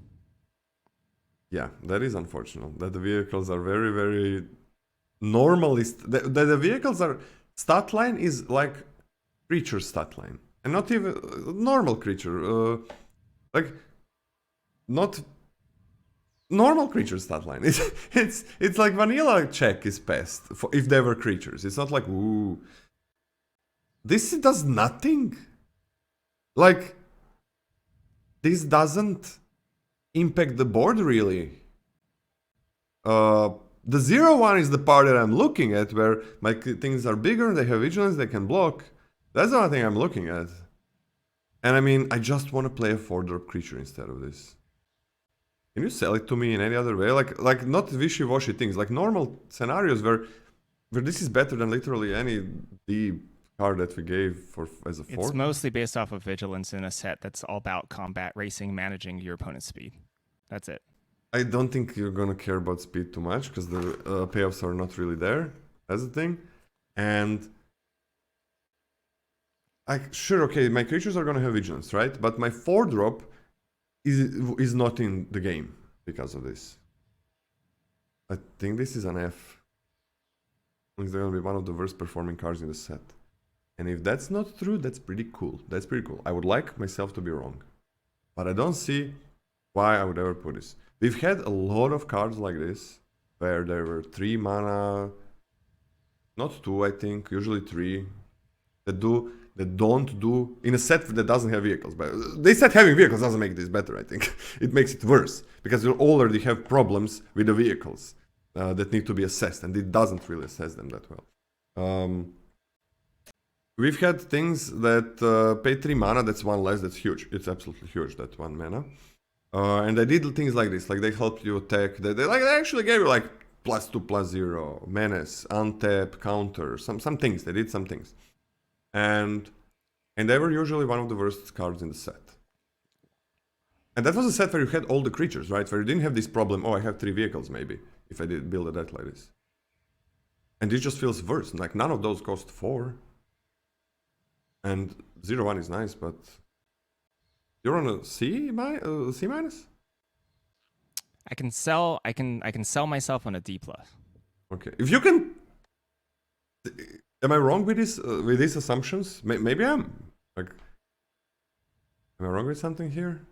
Yeah, that is unfortunate. That the vehicles are very, very normalist. The vehicles are... Stat line is like creature stat line. And not even normal creature. Like, not normal creature stat line. It's like vanilla check is best if they were creatures. It's not like, ooh. This does nothing. Like, this doesn't impact the board really. The 0-1 is the part that I'm looking at, where my things are bigger, they have vigilance, they can block. That's the only thing I'm looking at. And I mean, I just want to play a 4-drop creature instead of this. Can you sell it to me in any other way? Like not wishy-washy things, like normal scenarios where this is better than literally any D card that we gave as a 4. It's mostly based off of vigilance in a set that's all about combat, racing, managing your opponent's speed. That's it. I don't think you're gonna care about speed too much, because the payoffs are not really there. That's the thing. And sure, okay, my creatures are gonna have vigilance, right? But my 4-drop is not in the game because of this. I think this is an F. It's gonna be one of the worst performing cards in the set. And if that's not true, that's pretty cool. That's pretty cool. I would like myself to be wrong. But I don't see why I would ever put this. We've had a lot of cards like this, where there were 3 mana, not 2, I think, usually 3, that don't do, in a set that doesn't have vehicles. But they said having vehicles doesn't make this better, I think. It makes it worse, because you already have problems with the vehicles that need to be assessed, and it doesn't really assess them that well. We've had things that pay 3 mana, that's 1 less, that's huge. It's absolutely huge, that 1 mana. And they did things like this, like they helped you attack. They actually gave you like +2/+0, menace, untap, counter, some things. They did some things, and they were usually one of the worst cards in the set. And that was a set where you had all the creatures, right? Where you didn't have this problem. Oh, I have 3 vehicles maybe if I did build a deck like this. And this just feels worse. Like none of those cost 4. And 0-1 is nice, but. You're on a C minus? I can sell myself on a D+. Okay. If you can, am I wrong with these assumptions? Maybe I'm. Like, am I wrong with something here?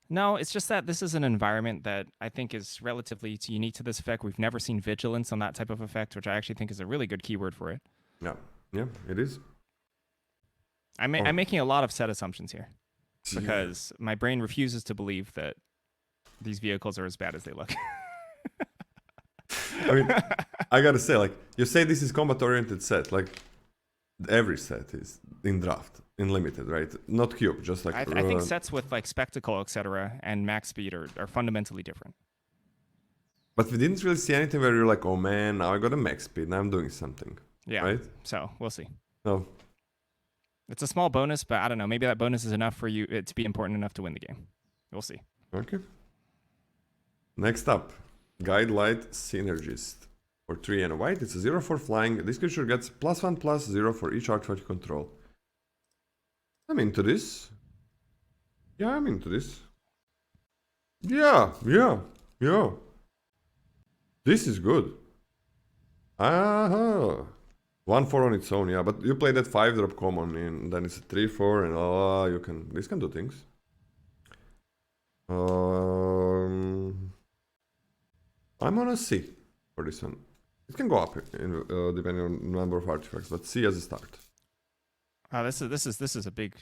No, it's just that this is an environment that I think is relatively unique to this effect. We've never seen vigilance on that type of effect, which I actually think is a really good keyword for it. Yeah, it is. I'm making a lot of set assumptions here, because my brain refuses to believe that these vehicles are as bad as they look. I mean, I gotta say, like, you say this is combat-oriented set, like, every set is in draft, in limited, right? Not cube, just like... I think sets with, like, spectacle, etc., and max speed are fundamentally different. But we didn't really see anything where you're like, oh man, now I got a max speed, now I'm doing something. Yeah, right? So, we'll see. No. It's a small bonus, but I don't know. Maybe that bonus is enough for you to be important enough to win the game. We'll see. Okay. Next up, Guide Light Synergist. For 3 and a white, it's a 0/4 flying. This creature gets +1/+0 for each artifact you control. I'm into this. Yeah, I'm into this. Yeah. This is good. 1/4 on its own, yeah. But you play that 5-drop common, and then it's a 3/4, and you can. This can do things. I'm on a C for this one. It can go up depending on number of artifacts, but C as a start. This is a big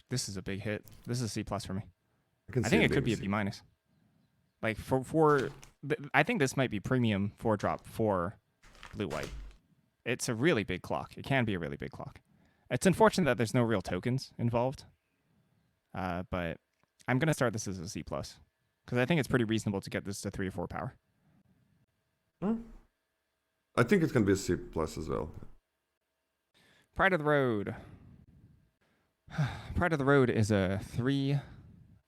hit. This is a C plus for me. I think it could be a B minus. Like I think this might be premium 4-drop for blue white. It's a really big clock. It can be a really big clock. It's unfortunate that there's no real tokens involved. But I'm gonna start this as a C plus because I think it's pretty reasonable to get this to 3 or 4 power. I think it can be a C plus as well. Pride of the Road. Pride of the Road is a 3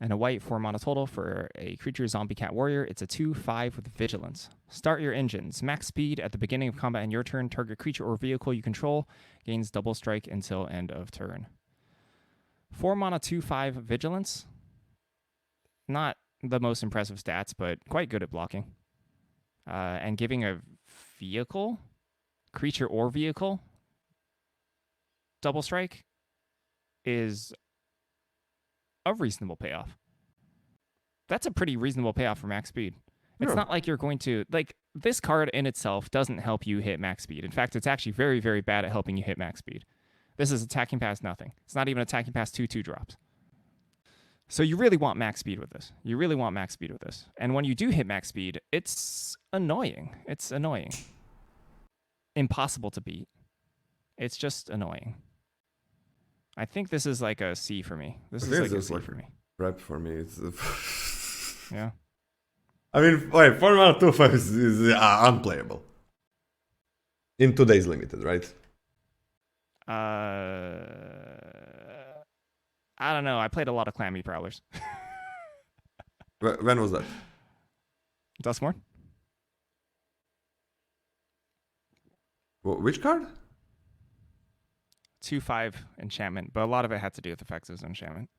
and a white 4 mana total for a creature zombie cat warrior. It's a 2/5 with vigilance. Start your engines. Max speed at the beginning of combat and your turn. Target creature or vehicle you control gains double strike until end of turn. 4 mana 2/5 vigilance. Not the most impressive stats, but quite good at blocking. And giving a vehicle, creature or vehicle, double strike is a reasonable payoff. That's a pretty reasonable payoff for max speed. It's not like you're going to, like, this card in itself doesn't help you hit max speed. In fact, it's actually very, very bad at helping you hit max speed. This is attacking past nothing. It's not even attacking past 2/2 drops. So you really want max speed with this. And when you do hit max speed, it's annoying. Impossible to beat. It's just annoying. I think this is like a C for me. This is like a C for me. Prep for me. It's yeah. I mean, wait, 4 mana 2/5 is unplayable. In today's limited, right? I don't know. I played a lot of Clammy Prowlers. When was that? Duskmourn? Which card? 2/5 enchantment, but a lot of it had to do with effects as enchantment.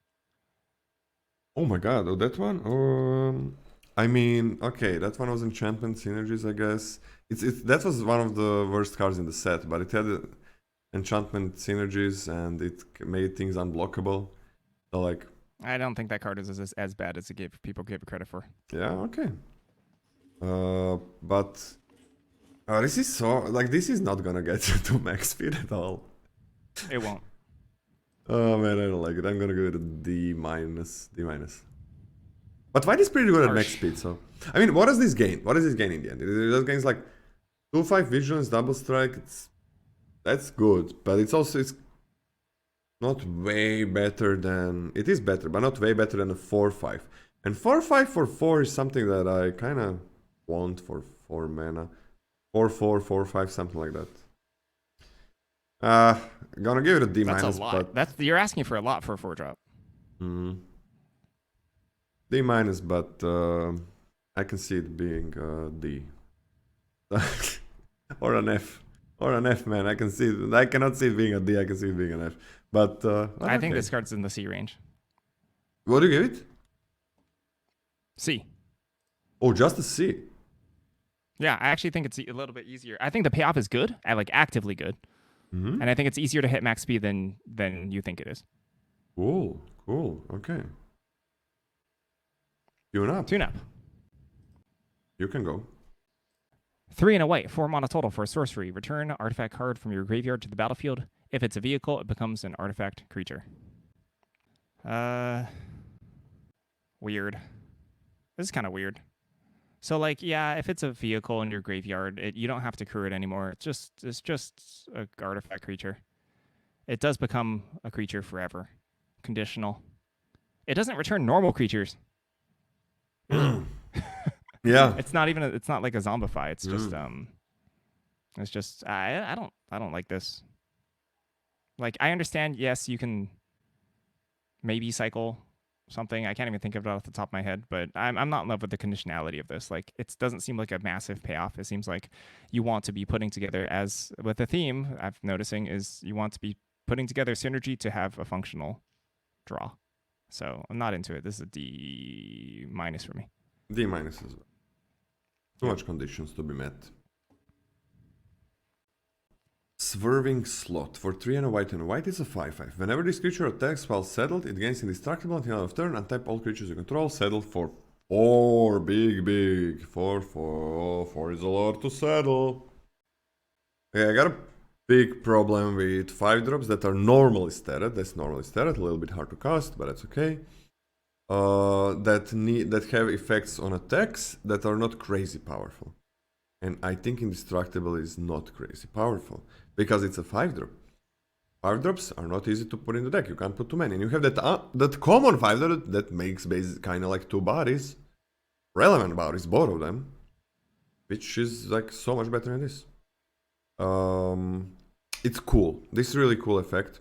Oh my god, that one? I mean, okay, that one was enchantment synergies, I guess. That was one of the worst cards in the set, but it had enchantment synergies and it made things unblockable. So like, I don't think that card is as bad as people give it credit for. Yeah, okay. But this is this is not gonna get to max speed at all. It won't. Oh man, I don't like it. I'm gonna give it a D minus. But white is pretty good at max speed, so I mean, what does this gain? What does this gain in the end? It just gains like 2/5 vigilance, double strike. That's good, but it's not way better than it is better, but not way better than a 4/5. And 4/5 for 4 is something that I kind of want for 4 mana. 4/4, 4/5, something like that. Gonna give it a D minus. That's a lot. But you're asking for a lot for a 4-drop. D minus, but I can see it being D. Or an F. Or an F, man. I cannot see it being a D. I can see it being an F. But I think this card's in the C range. What do you give it? C. Oh, just a C. Yeah, I actually think it's a little bit easier. I think the payoff is good, actively good. And I think it's easier to hit max speed than you think it is. Cool. Okay. Tune up. You can go. 3 and a white, 4 mana total for a sorcery. Return an artifact card from your graveyard to the battlefield. If it's a vehicle, it becomes an artifact creature. Weird. This is kind of weird. So, like, yeah, if it's a vehicle in your graveyard, you don't have to crew it anymore. It's just a artifact creature. It does become a creature forever. Conditional. It doesn't return normal creatures. Yeah. It's not like a zombify. It's just I don't like this. Like, I understand, yes, you can maybe cycle something. I can't even think of it off the top of my head, but I'm not in love with the conditionality of this. Like, it doesn't seem like a massive payoff. It seems like you want to be putting together, as with the theme I'm noticing, is you want to be putting together synergy to have a functional draw. So I'm not into it. This is a D minus for me. D minus as well. Too much conditions to be met. Swerving Slot. For 3 and a white is a 5/5. Whenever this creature attacks while settled, it gains indestructible until end of turn. Untap all creatures you control. Settled for 4. Big. 4. 4 is a lot to settle. Okay, I got a big problem with 5-drops that are normally statted. That's normally statted. A little bit hard to cast, but that's okay. That have effects on attacks that are not crazy powerful. And I think Indestructible is not crazy powerful. Because it's a 5-drop. 5-drops are not easy to put in the deck. You can't put too many. And you have that common 5-drop that makes kind of like 2 bodies. Relevant bodies, both of them. Which is like so much better than this. It's cool. This is really cool effect.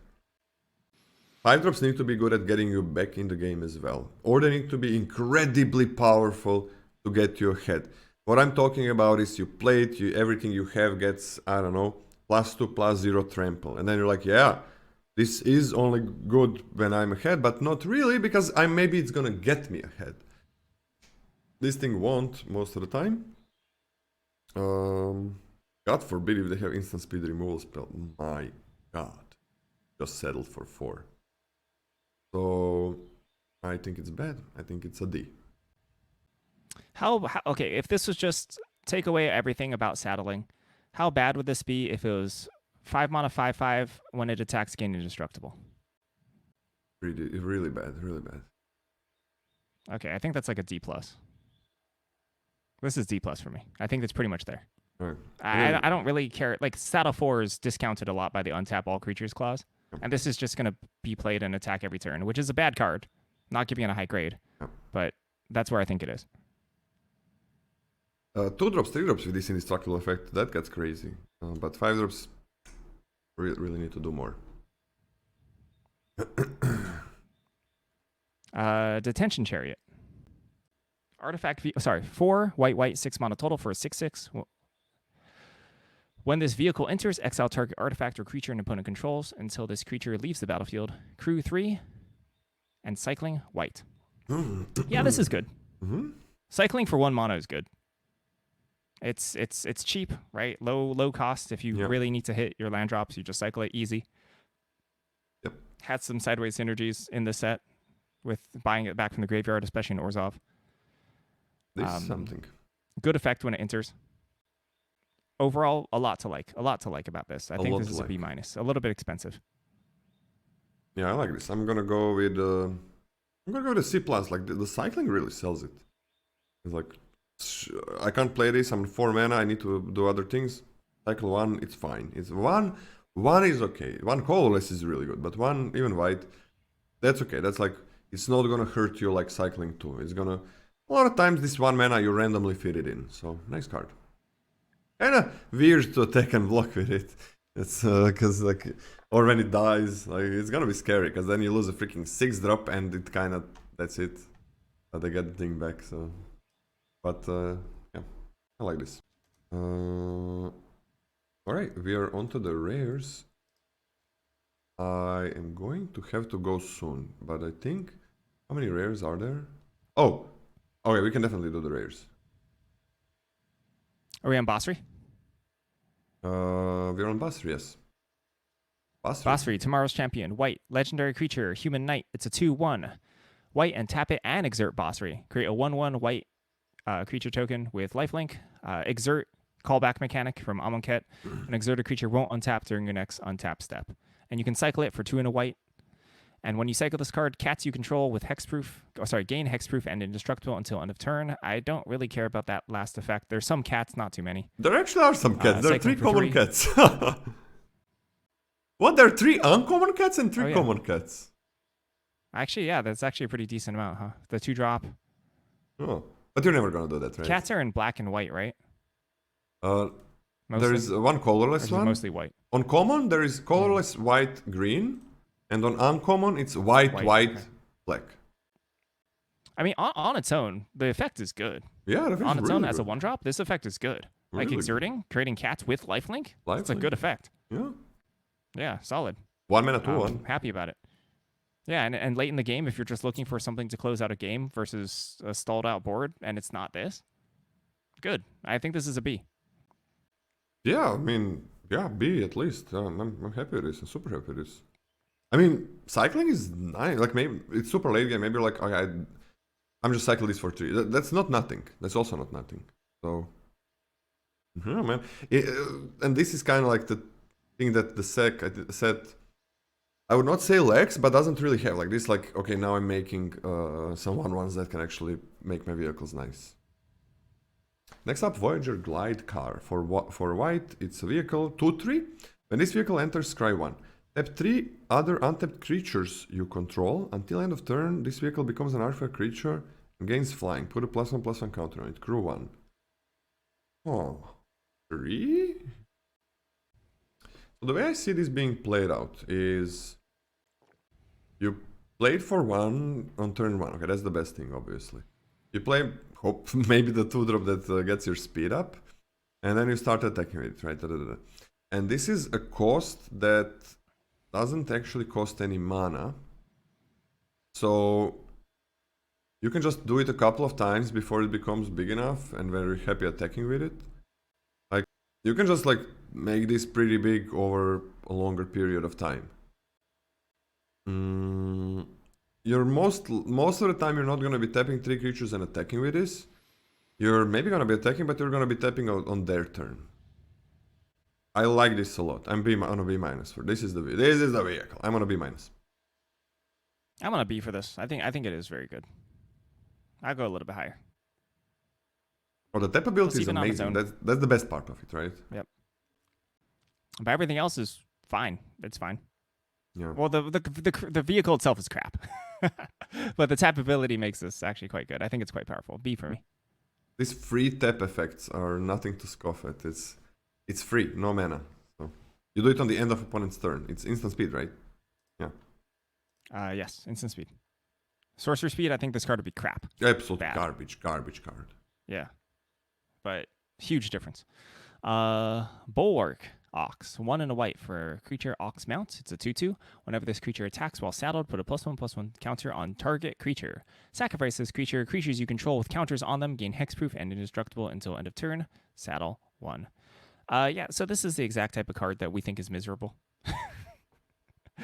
5-drops need to be good at getting you back in the game as well. Or they need to be incredibly powerful to get you ahead. What I'm talking about is you play it, everything you have gets, I don't know, +2, +0 trample. And then you're like, yeah, this is only good when I'm ahead, but not really, because maybe it's gonna get me ahead. This thing won't most of the time. God forbid if they have instant speed removal spell. My God. Just settled for 4. So, I think it's bad. I think it's a D. Okay, if this was just take away everything about saddling, how bad would this be if it was 5 mana 5/5 when it attacks gain indestructible? Really bad, really bad. Okay, I think that's like a D+. This is D+ for me. I think it's pretty much there. Right. I don't really care. Like, Saddle 4 is discounted a lot by the untap all creatures clause. Yep. And this is just going to be played and attack every turn, which is a bad card. Not giving it a high grade. Yep. But that's where I think it is. 2-drops, 3-drops with this indestructible effect, that gets crazy. But 5-drops really need to do more. Detention Chariot. Artifact 4 white 6 mana total for a 6/6. When this vehicle enters, exile target artifact or creature an opponent controls until this creature leaves the battlefield. Crew 3 and cycling white. Yeah, this is good. Cycling for 1 mana is good. It's cheap, right? Low cost. If you really need to hit your land drops, you just cycle it easy. Yep. Had some sideways synergies in the set with buying it back from the graveyard, especially in Orzhov. This is something. Good effect when it enters. Overall, a lot to like about this. I think this is a B-. A little bit expensive. Yeah, I like this. I'm gonna go with a C+. Like the cycling really sells it. It's like I can't play this. I'm 4 mana. I need to do other things. Cycle 1, it's fine. It's 1 is okay. 1 colorless is really good, but 1 even white, that's okay. That's like it's not gonna hurt you like cycling 2. It's gonna a lot of times this 1 mana you randomly fit it in. So nice card. Kinda weird to attack and block with it. It's because like or when it dies, like it's gonna be scary because then you lose a freaking 6-drop and it kind of that's it. But they get the thing back. So, but yeah, I like this. All right, we are onto the rares. I am going to have to go soon, but I think how many rares are there? Oh, okay, we can definitely do the rares. Are we on Basri? We're on Basri, yes. Basri, tomorrow's champion. White, legendary creature, human knight. It's a 2/1. White and tap it and exert Basri. Create a 1/1 white creature token with lifelink. Exert, callback mechanic from Amonkhet. An exerted creature won't untap during your next untap step. And you can cycle it for 2 and a white. And when you cycle this card, cats you control with gain hexproof and indestructible until end of turn. I don't really care about that last effect. There's some cats, not too many. There actually are some cats. There are 3 common 3. cats. What? There are 3 uncommon cats and 3 common cats? Actually, yeah, that's actually a pretty decent amount, huh? The 2-drop. Oh, but you're never gonna do that, right? Cats are in black and white, right? There is 1 colorless one. Mostly white. On common, there is colorless white, green. And on uncommon, it's white, okay. Black. I mean, on its own, the effect is good. Yeah, on its really own, good. as a 1-drop, this effect is good. Like exerting, creating cats with lifelink. That's a good effect. Yeah. Yeah, solid. 1 mana 2/1. I'm happy about it. Yeah, and late in the game, if you're just looking for something to close out a game versus a stalled out board, and it's not this, good. I think this is a B. Yeah, I mean, Yeah, B at least. I'm happy with this. I'm super happy with this. I mean, cycling is nice. Like maybe it's super late game. Maybe you're like, okay, I'm just cycling this for 3. That's not nothing. That's also not nothing. So, yeah, man. And this is kind of like the thing that the sec said. I would not say lacks, but doesn't really have like this. Like, okay, now I'm making some 1/1s that can actually make my vehicles nice. Next up, Voyager Glide Car. For white, it's a vehicle 2/3. When this vehicle enters scry 1, tap 3 other untapped creatures you control. Until end of turn, this vehicle becomes an artifact creature and gains flying. Put a +1/+1 counter on it. Crew 1. Oh, 3? So the way I see this being played out is you play it for 1 on turn 1. Okay, that's the best thing, obviously. You play, hope maybe the 2-drop that gets your speed up, and then you start attacking with it, right? And this is a cost that doesn't actually cost any mana. So you can just do it a couple of times before it becomes big enough and very happy attacking with it. Like, you can just like make this pretty big over a longer period of time. You're most of the time you're not going to be tapping 3 creatures and attacking with this. You're maybe going to be attacking, but you're going to be tapping on their turn. I like this a lot. I'm on a B minus for this is the vehicle. I'm on a B minus. I'm on a B for this. I think it is very good. I'll go a little bit higher. Oh, the tap ability is amazing. That's the best part of it, right? Yep. But everything else is fine. It's fine. Yeah. Well, the vehicle itself is crap, but the tap ability makes this actually quite good. I think it's quite powerful. B for me. These free tap effects are nothing to scoff at. It's free, no mana. So you do it on the end of opponent's turn. It's instant speed, right? Yeah. Yes, instant speed. Sorcerer speed. I think this card would be crap. Absolutely Bad. garbage card. Yeah, but huge difference. Bulwark. Ox. 1 and a white for creature Ox mounts. It's a 2/2. Whenever this creature attacks while saddled, put a +1/+1 counter on target creature. Sacrifice this creature. Creatures you control with counters on them gain hexproof and indestructible until end of turn. Saddle 1. Yeah, so this is the exact type of card that we think is miserable.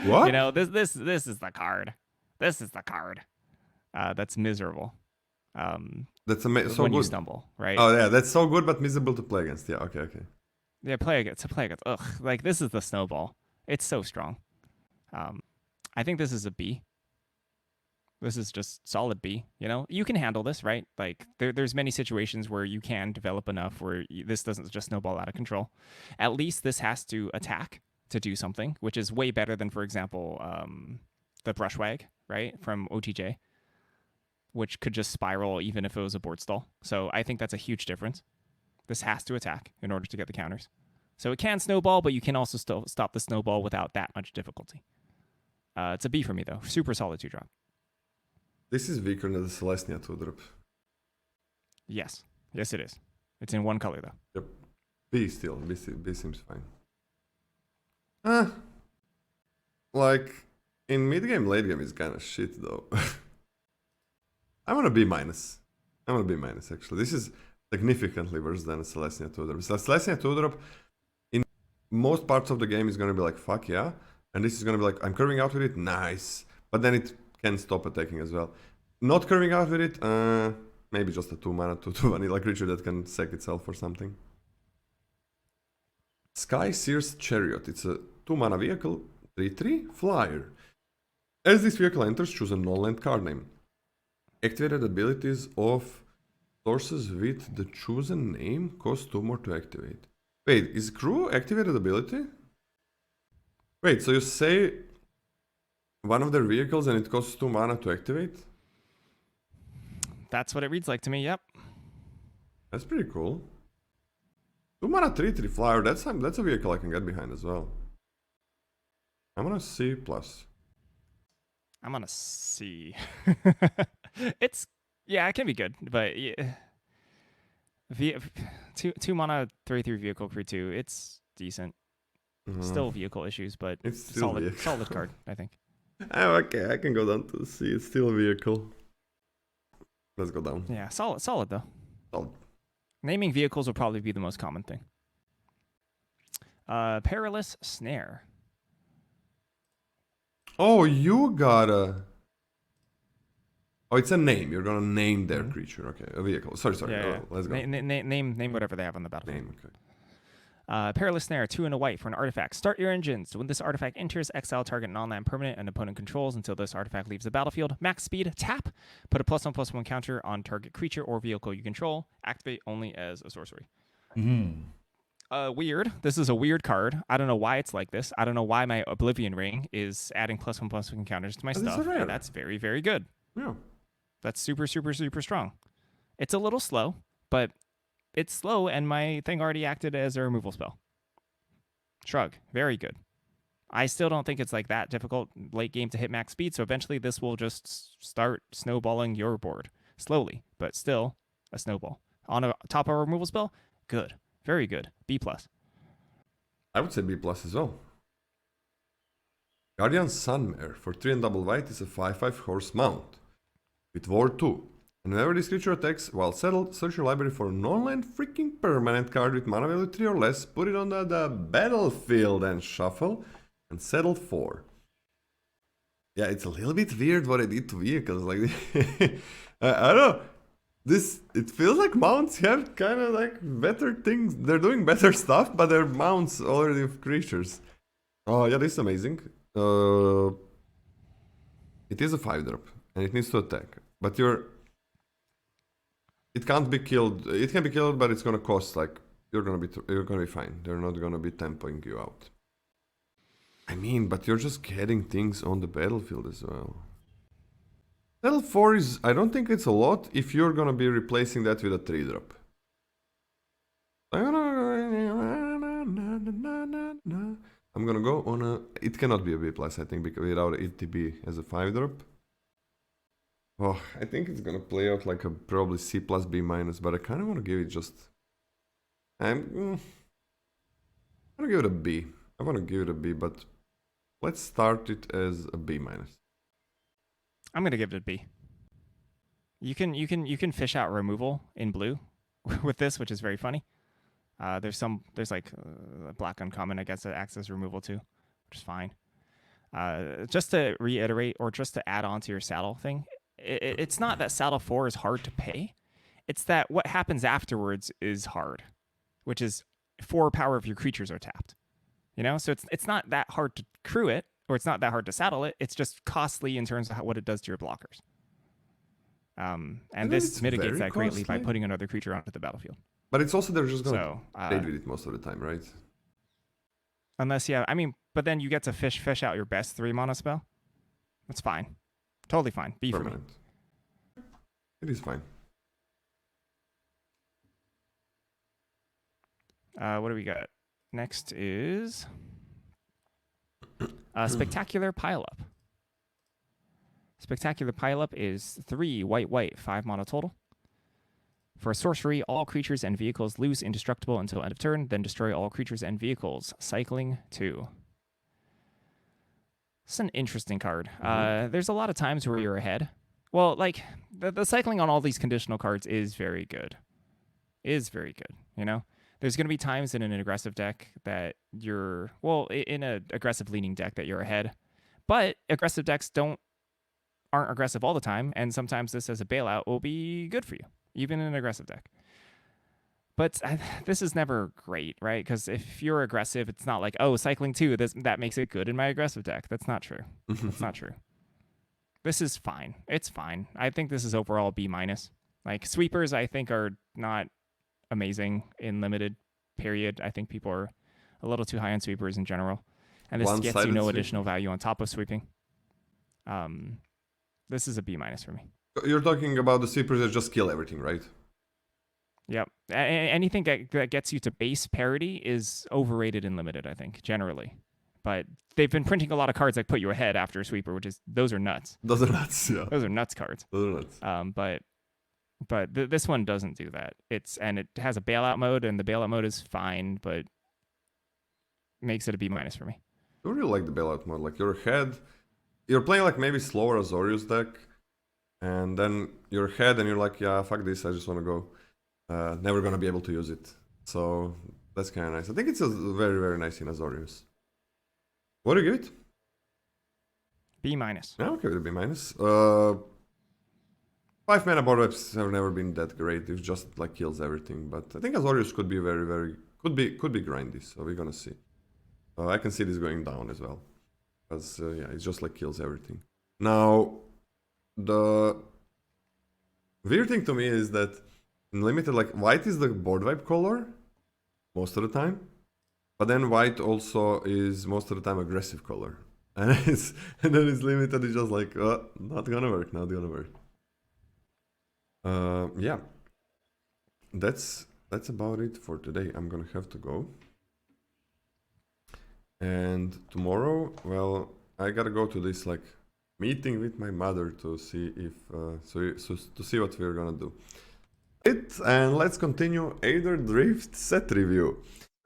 What? You know, this is the card. This is the card. That's miserable. That's so when good. You stumble, right? Oh yeah, that's so good, but miserable to play against. Yeah, okay. Yeah, play against. Ugh, like this is the snowball. It's so strong. I think this is a B. This is just solid B. You know, you can handle this, right? Like there's many situations where you can develop enough where this doesn't just snowball out of control. At least this has to attack to do something, which is way better than, for example, the Brushwag, right, from OTJ, which could just spiral even if it was a board stall. So I think that's a huge difference. This has to attack in order to get the counters. So it can snowball, but you can also still stop the snowball without that much difficulty. It's a B for me, though. Super solid 2-drop. This is weaker than the Celestia 2-drop. Yes. Yes, it is. It's in one color, though. Yep. B still. B seems fine. Like, in mid-game, late game is kind of shit, though. I'm on a B minus. Actually. This is significantly worse than a Celestia 2-drop. Celestia 2-drop, in most parts of the game, is going to be like, fuck yeah. And this is going to be like, I'm curving out with it, nice. But then it can stop attacking as well. Not curving out with it, maybe just a 2-mana 2/2 vanilla creature that can sack itself or something. Sky Sears Chariot. It's a 2-mana vehicle, 3/3, flyer. As this vehicle enters, choose a non-land card name. Activated abilities of sources with the chosen name cost 2 more to activate. Wait, is crew activated ability? Wait, so you say one of their vehicles and it costs 2 mana to activate? That's what it reads like to me, yep. That's pretty cool. 2 mana 3/3 flyer, that's a vehicle I can get behind as well. I'm on a C+. I'm on a C. Yeah, it can be good, but yeah. 2 mana 3/3 vehicle crew 2, it's decent. Still vehicle issues, but it's still solid card, I think. Oh, okay, I can go down to C. It's still a vehicle. Let's go down. Yeah, solid though. Solid. Naming vehicles will probably be the most common thing. Perilous Snare. Oh, you gotta. Oh, it's a name. You're gonna name their creature. Okay, a vehicle. Sorry. Yeah. Oh, let's go. Name whatever they have on the battlefield. Name. Okay. Perilous Snare, 2 and a white for an artifact. Start your engines. When this artifact enters, exile target non-land permanent and opponent controls until this artifact leaves the battlefield. Max speed, tap. Put a +1/+1 counter on target creature or vehicle you control. Activate only as a sorcery. Weird. This is a weird card. I don't know why it's like this. I don't know why my Oblivion Ring is adding +1/+1 counters to my stuff. And that's very, very good. Yeah. That's super, super, super strong. It's a little slow, but it's slow, and my thing already acted as a removal spell. Shrug. Very good. I still don't think it's like that difficult late game to hit max speed, so eventually this will just start snowballing your board. Slowly, but still a snowball. On a top of a removal spell, good. Very good. B+. I would say B+ as well. Guardian Sunmare for 3 and double white is a 5/5 horse mount with Ward 2. And whenever this creature attacks while settled, search your library for a non-land freaking permanent card with mana value 3 or less, put it on the battlefield and shuffle, and settle 4. Yeah, it's a little bit weird what I did to vehicles. Like, I don't know. It feels like mounts have kind of like better things. They're doing better stuff, but they're mounts already of creatures. Oh, yeah, this is amazing. It is a 5-drop, and it needs to attack. But it can't be killed. It can be killed, but it's gonna cost like you're gonna be fine. They're not gonna be tempoing you out. I mean, but you're just getting things on the battlefield as well. Settle 4 is, I don't think it's a lot if you're gonna be replacing that with a 3-drop. I'm gonna go on a. It cannot be a B+, I think, because without ETB as a 5-drop. Oh, I think it's gonna play out like a probably C+, B-, but I kind of want to give it just. I'm gonna give it a B. I want to give it a B, but let's start it as a B-. I'm gonna give it a B. You can fish out removal in blue with this, which is very funny. There's like black uncommon, I guess, that acts as removal too, which is fine. Just to reiterate, or just to add on to your saddle thing, it's not that saddle 4 is hard to pay. It's that what happens afterwards is hard, which is 4 power of your creatures are tapped. You know, so it's not that hard to crew it, or it's not that hard to saddle it. It's just costly in terms of what it does to your blockers. And this mitigates that greatly by putting another creature onto the battlefield. But it's also they're just gonna trade with it most of the time, right? Unless, yeah, I mean, but then you get to fish out your best 3 mana spell. That's fine. Totally fine. B permanent. For me. It is fine. What do we got? Next is Spectacular Pileup. Spectacular Pileup is 3 white, 5 mana total. For a sorcery, all creatures and vehicles lose indestructible until end of turn, then destroy all creatures and vehicles. Cycling 2. It's an interesting card. There's a lot of times where you're ahead. Well, like, the cycling on all these conditional cards is very good. You know? There's going to be times in an aggressive deck that you're, well, in an aggressive leaning deck that you're ahead. But aggressive decks aren't aggressive all the time, and sometimes this as a bailout will be good for you, even in an aggressive deck. But this is never great, right? Because if you're aggressive, it's not like, oh, cycling 2, that makes it good in my aggressive deck. That's not true. That's not true. This is fine. It's fine. I think this is overall B-. Like, sweepers, I think, are not amazing in limited period. I think people are a little too high on sweepers in general. And this gets you no additional value on top of sweeping. This is a B- for me. You're talking about the sweepers that just kill everything, right? Yep. Anything that gets you to base parity is overrated and limited, I think, generally. But they've been printing a lot of cards that put you ahead after a sweeper, those are nuts. Those are nuts, yeah. Those are nuts cards. Those are nuts. But this one doesn't do that. It has a bailout mode, and the bailout mode is fine, but makes it a B- for me. I really like the bailout mode. Like, you're ahead. You're playing like maybe slower Azorius deck, and then you're ahead and you're like, yeah, fuck this, I just want to go. Never gonna be able to use it. So That's kind of nice. I think it's a very, very nice in Azorius. What do you give it? B minus. Yeah, okay, with a B minus. 5 mana board wipes have never been that great. It just like kills everything. But I think Azorius could be very, very could be grindy. So we're gonna see. I can see this going down as well, because yeah, it just like kills everything. Now, the weird thing to me is that in limited, like white is the board wipe color most of the time, but then white also is most of the time aggressive color, and then it's limited. It's just like not gonna work, not gonna work. Yeah, that's about it for today. I'm gonna have to go. And tomorrow, well, I gotta go to this like meeting with my mother to see if to see what we're gonna do. And let's continue Aetherdrift set review.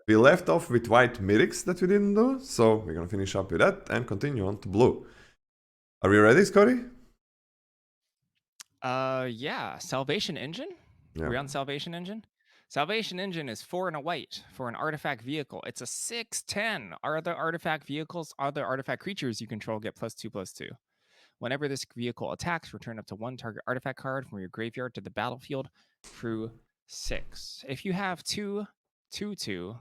We left off with white mythics that we didn't do, so we're gonna finish up with that and continue on to blue. Are we ready, Scotty? Yeah. Salvation Engine? Yeah. Are we on Salvation Engine? Salvation Engine is 4 and a white for an artifact vehicle. It's a 6/10. Other artifact vehicles, other artifact creatures you control get +2/+2. Whenever this vehicle attacks, return up to 1 target artifact card from your graveyard to the battlefield through 6. If you have 2/2,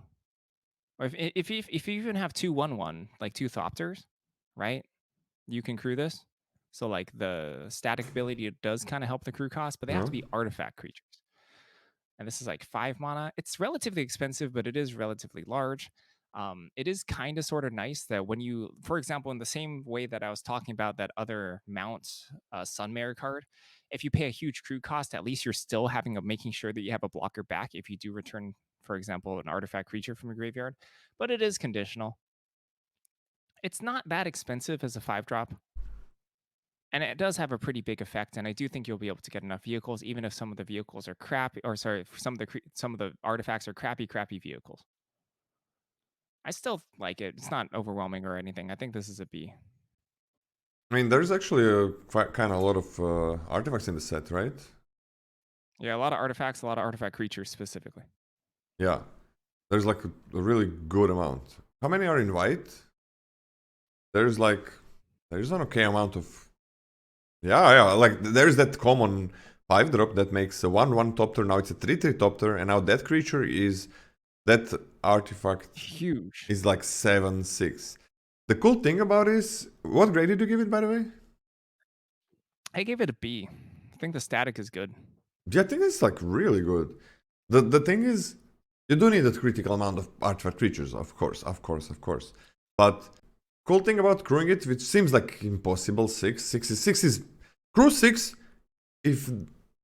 or if you even have 2/1/1, like 2 Thopters, right? You can crew this. So like the static ability does kind of help the crew cost, but they have to be artifact creatures. And this is like 5 mana. It's relatively expensive, but it is relatively large. It is kind of sort of nice that when you, for example, in the same way that I was talking about that other Mount Sunmare card, if you pay a huge crew cost, at least you're still making sure that you have a blocker back if you do return, for example, an artifact creature from your graveyard. But it is conditional. It's not that expensive as a 5-drop. And it does have a pretty big effect, and I do think you'll be able to get enough vehicles, even if some of the vehicles are crappy, or sorry, some of the artifacts are crappy vehicles. I still like it. It's not overwhelming or anything. I think this is a B. I mean, there's actually a kind of a lot of artifacts in the set, right? Yeah, a lot of artifacts, a lot of artifact creatures specifically. Yeah, there's like a really good amount. How many are in white? There's an okay amount of. Yeah, like there's that common 5-drop that makes a 1/1 Topter. Now it's a 3/3 Topter, and now that creature is that artifact Huge. is like 7/6. The cool thing about it is, what grade did you give it, by the way? I gave it a B. I think the static is good. Yeah, I think it's like really good. The thing is, you do need a critical amount of artifact creatures, of course. But cool thing about crewing it, which seems like impossible, 6 is crew 6. If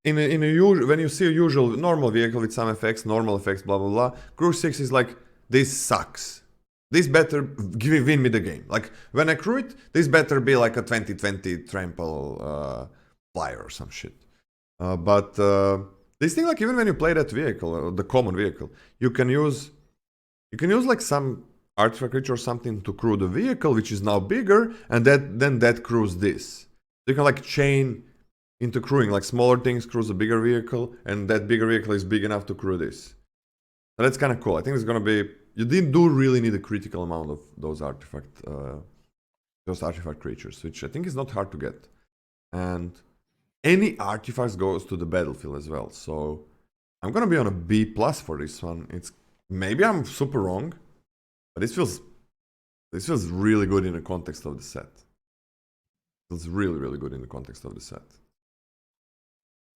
in a usual, when you see a usual normal vehicle with some effects, normal effects, blah blah blah, crew 6 is like, this sucks. This better win me the game. Like when I crew it, this better be like a 2020 trample flyer or some shit. But this thing, like even when you play that vehicle, the common vehicle, you can use like some artifact creature or something to crew the vehicle, which is now bigger, and then that crews this. So you can like chain into crewing, like smaller things crews a bigger vehicle, and that bigger vehicle is big enough to crew this. So that's kind of cool. I think it's gonna be. You do really need a critical amount of those artifact creatures, which I think is not hard to get. And any artifacts goes to the battlefield as well. So I'm gonna be on a B plus for this one. It's maybe I'm super wrong, but this feels really good in the context of the set. It feels really, really good in the context of the set.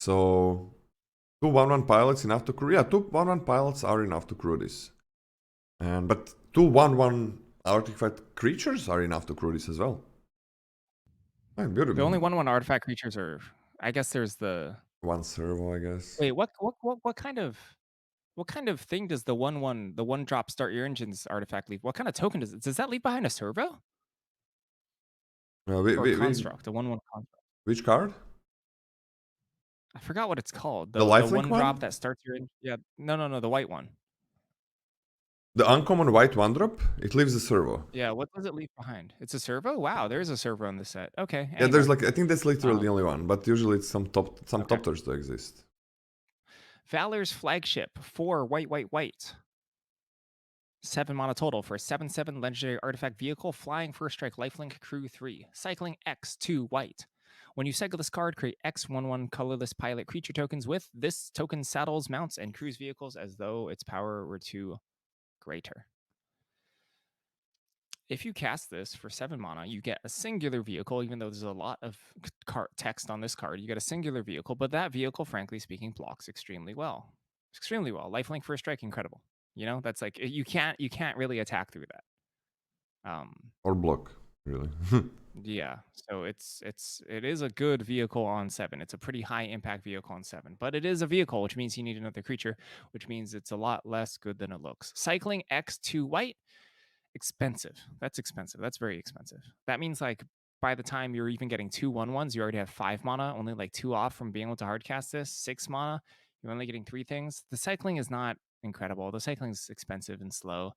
So 2 1/1 pilots enough to crew. Yeah, 2 1/1 pilots are enough to crew this. But 2 1/1 artifact creatures are enough to crew this as well. Oh, beautiful. The only 1/1 artifact creatures are, I guess there's the 1 servo, I guess. Wait, what kind of thing does the 1/1 start your engines artifact leave? What kind of token does that leave behind a servo? Or construct, a 1/1 construct. Which card? I forgot what it's called. The The lifelink 1 drop one? that starts your yeah. No, the white one. The uncommon white 1-drop? It leaves a servo. Yeah, what does it leave behind? It's a servo? Wow, there's a servo in the set. Okay. Yeah, there's anyway. like, I think that's literally the only one, but usually it's some Okay. Topters to exist. Valor's flagship, 4 white. 7 mana total for a 7/7 legendary artifact vehicle, flying first strike lifelink crew 3, cycling X 2 white. When you cycle this card, create X 1/1 colorless pilot creature tokens with this token saddles, mounts, and crews vehicles as though its power were 2 greater. If you cast this for 7 mana, you get a singular vehicle, even though there's a lot of text on this card. You get a singular vehicle, but that vehicle, frankly speaking, blocks extremely well. Extremely well. Lifelink first strike, incredible. You know, that's like you can't really attack through that. Or block, really. Yeah, so it is a good vehicle on 7. It's a pretty high impact vehicle on 7, but it is a vehicle, which means you need another creature, which means it's a lot less good than it looks. Cycling X2 white, expensive. That's expensive. That's very expensive. That means like by the time you're even getting 2 1/1s, you already have 5 mana, only like 2 off from being able to hardcast this. 6 mana, you're only getting 3 things. The cycling is not incredible. The cycling is expensive and slow.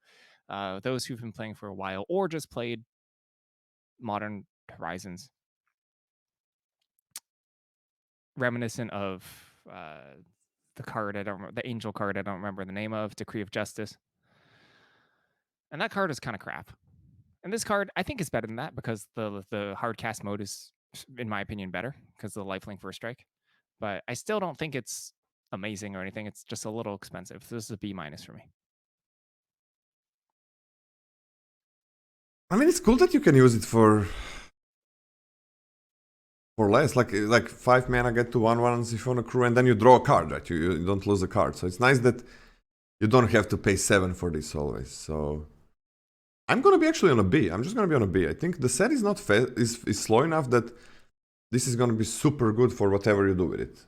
Those who've been playing for a while or just played Modern Horizons, reminiscent of the card the angel card I don't remember the name of, Decree of Justice. And that card is kind of crap. And this card, I think, is better than that because the hard cast mode is, in my opinion, better because of the lifelink first strike. But I still don't think it's amazing or anything. It's just a little expensive. So this is a B- for me. I mean, it's cool that you can use it for less. Like 5 mana, get to 1/1 if you want a crew, and then you draw a card, right? You don't lose a card. So it's nice that you don't have to pay 7 for this always. So I'm gonna be actually on a B. I'm just gonna be on a B. I think the set is not is slow enough that this is gonna be super good for whatever you do with it.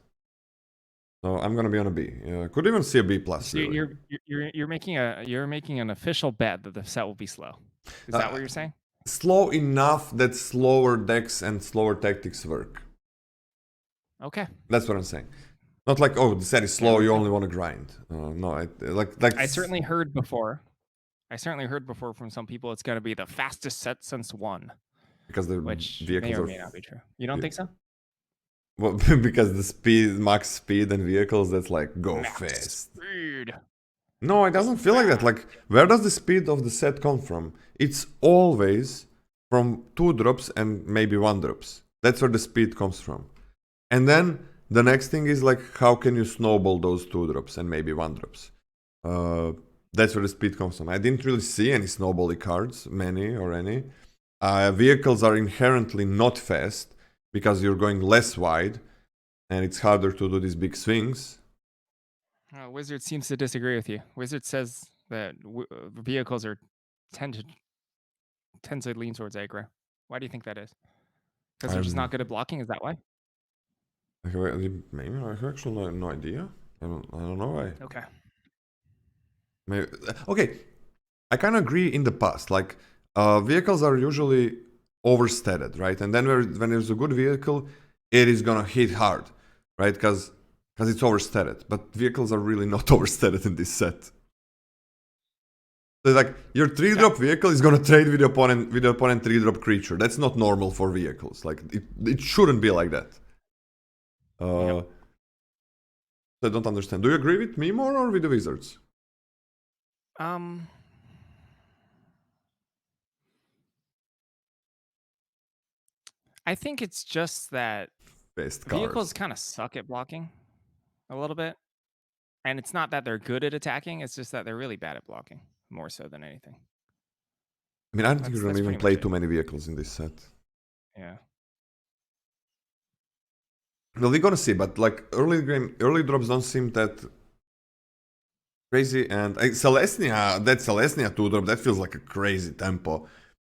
So I'm gonna be on a B. Could even see a B plus. So really. you're making an official bet that the set will be slow. Is that what you're saying? Slow enough that slower decks and slower tactics work. Okay. That's what I'm saying. Not like, oh, the set is slow, you only want to grind. No, I certainly heard before. From some people it's going to be the fastest set since 1. Because the which vehicles may or may not be true. You don't think so? Well, because the speed, max speed and vehicles, that's like go max fast. Speed. No, it doesn't feel like that. Like, where does the speed of the set come from? It's always from 2 drops and maybe 1 drops. That's where the speed comes from. And then the next thing is like, how can you snowball those 2 drops and maybe 1 drops? That's where the speed comes from. I didn't really see any snowbally cards, many or any. Vehicles are inherently not fast because you're going less wide and it's harder to do these big swings. Wizard seems to disagree with you. Wizard says that vehicles tend to lean towards aggro. Why do you think that is? Because they're just not good at blocking? Is that why? Maybe I have actually no idea. I don't know why. Okay. Maybe, okay, I kind of agree in the past. Like, vehicles are usually overstated, right? And then when there's a good vehicle, it is gonna hit hard, right? Because it's overstated. But vehicles are really not overstated in this set. So like, your 3-drop vehicle is gonna trade with the opponent 3-drop creature. That's not normal for vehicles. Like, it shouldn't be like that. So I don't understand. Do you agree with me more or with the Wizards? I think it's just that vehicles kind of suck at blocking a little bit. And it's not that they're good at attacking, it's just that they're really bad at blocking, more so than anything. I mean, I don't think you're going to even play too many vehicles in this set. Yeah. Well, we're going to see, but like early drops don't seem that crazy. And Celestia, that Celestia 2-drop, that feels like a crazy tempo.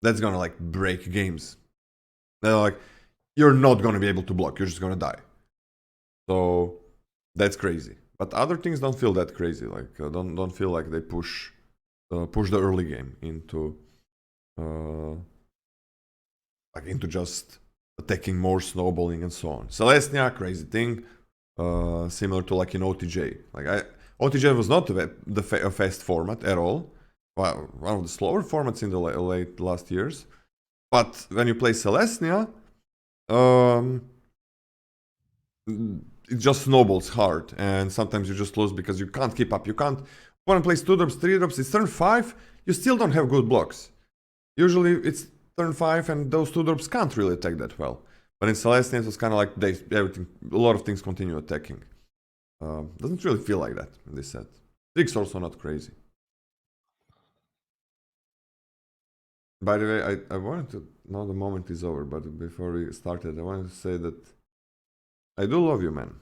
That's going to like break games. They're like, you're not going to be able to block, you're just going to die. So that's crazy. But other things don't feel that crazy. Like, don't feel like they push the early game into just attacking more, snowballing and so on. Celestia, crazy thing, similar to like in OTJ. Like OTJ was not a fast format at all. Well, one of the slower formats in the late last years. But when you play Celestia, it just snowballs hard, and sometimes you just lose because you can't keep up. You can't Opponent plays 2 drops, 3 drops, it's turn 5, you still don't have good blocks. Usually it's turn 5 and those 2 drops can't really attack that well. But in Celestians it's kind of like a lot of things continue attacking. Doesn't really feel like that in this set. Trick's also not crazy. By the way, I wanted to, now the moment is over, but before we started, I wanted to say that I do love you, man.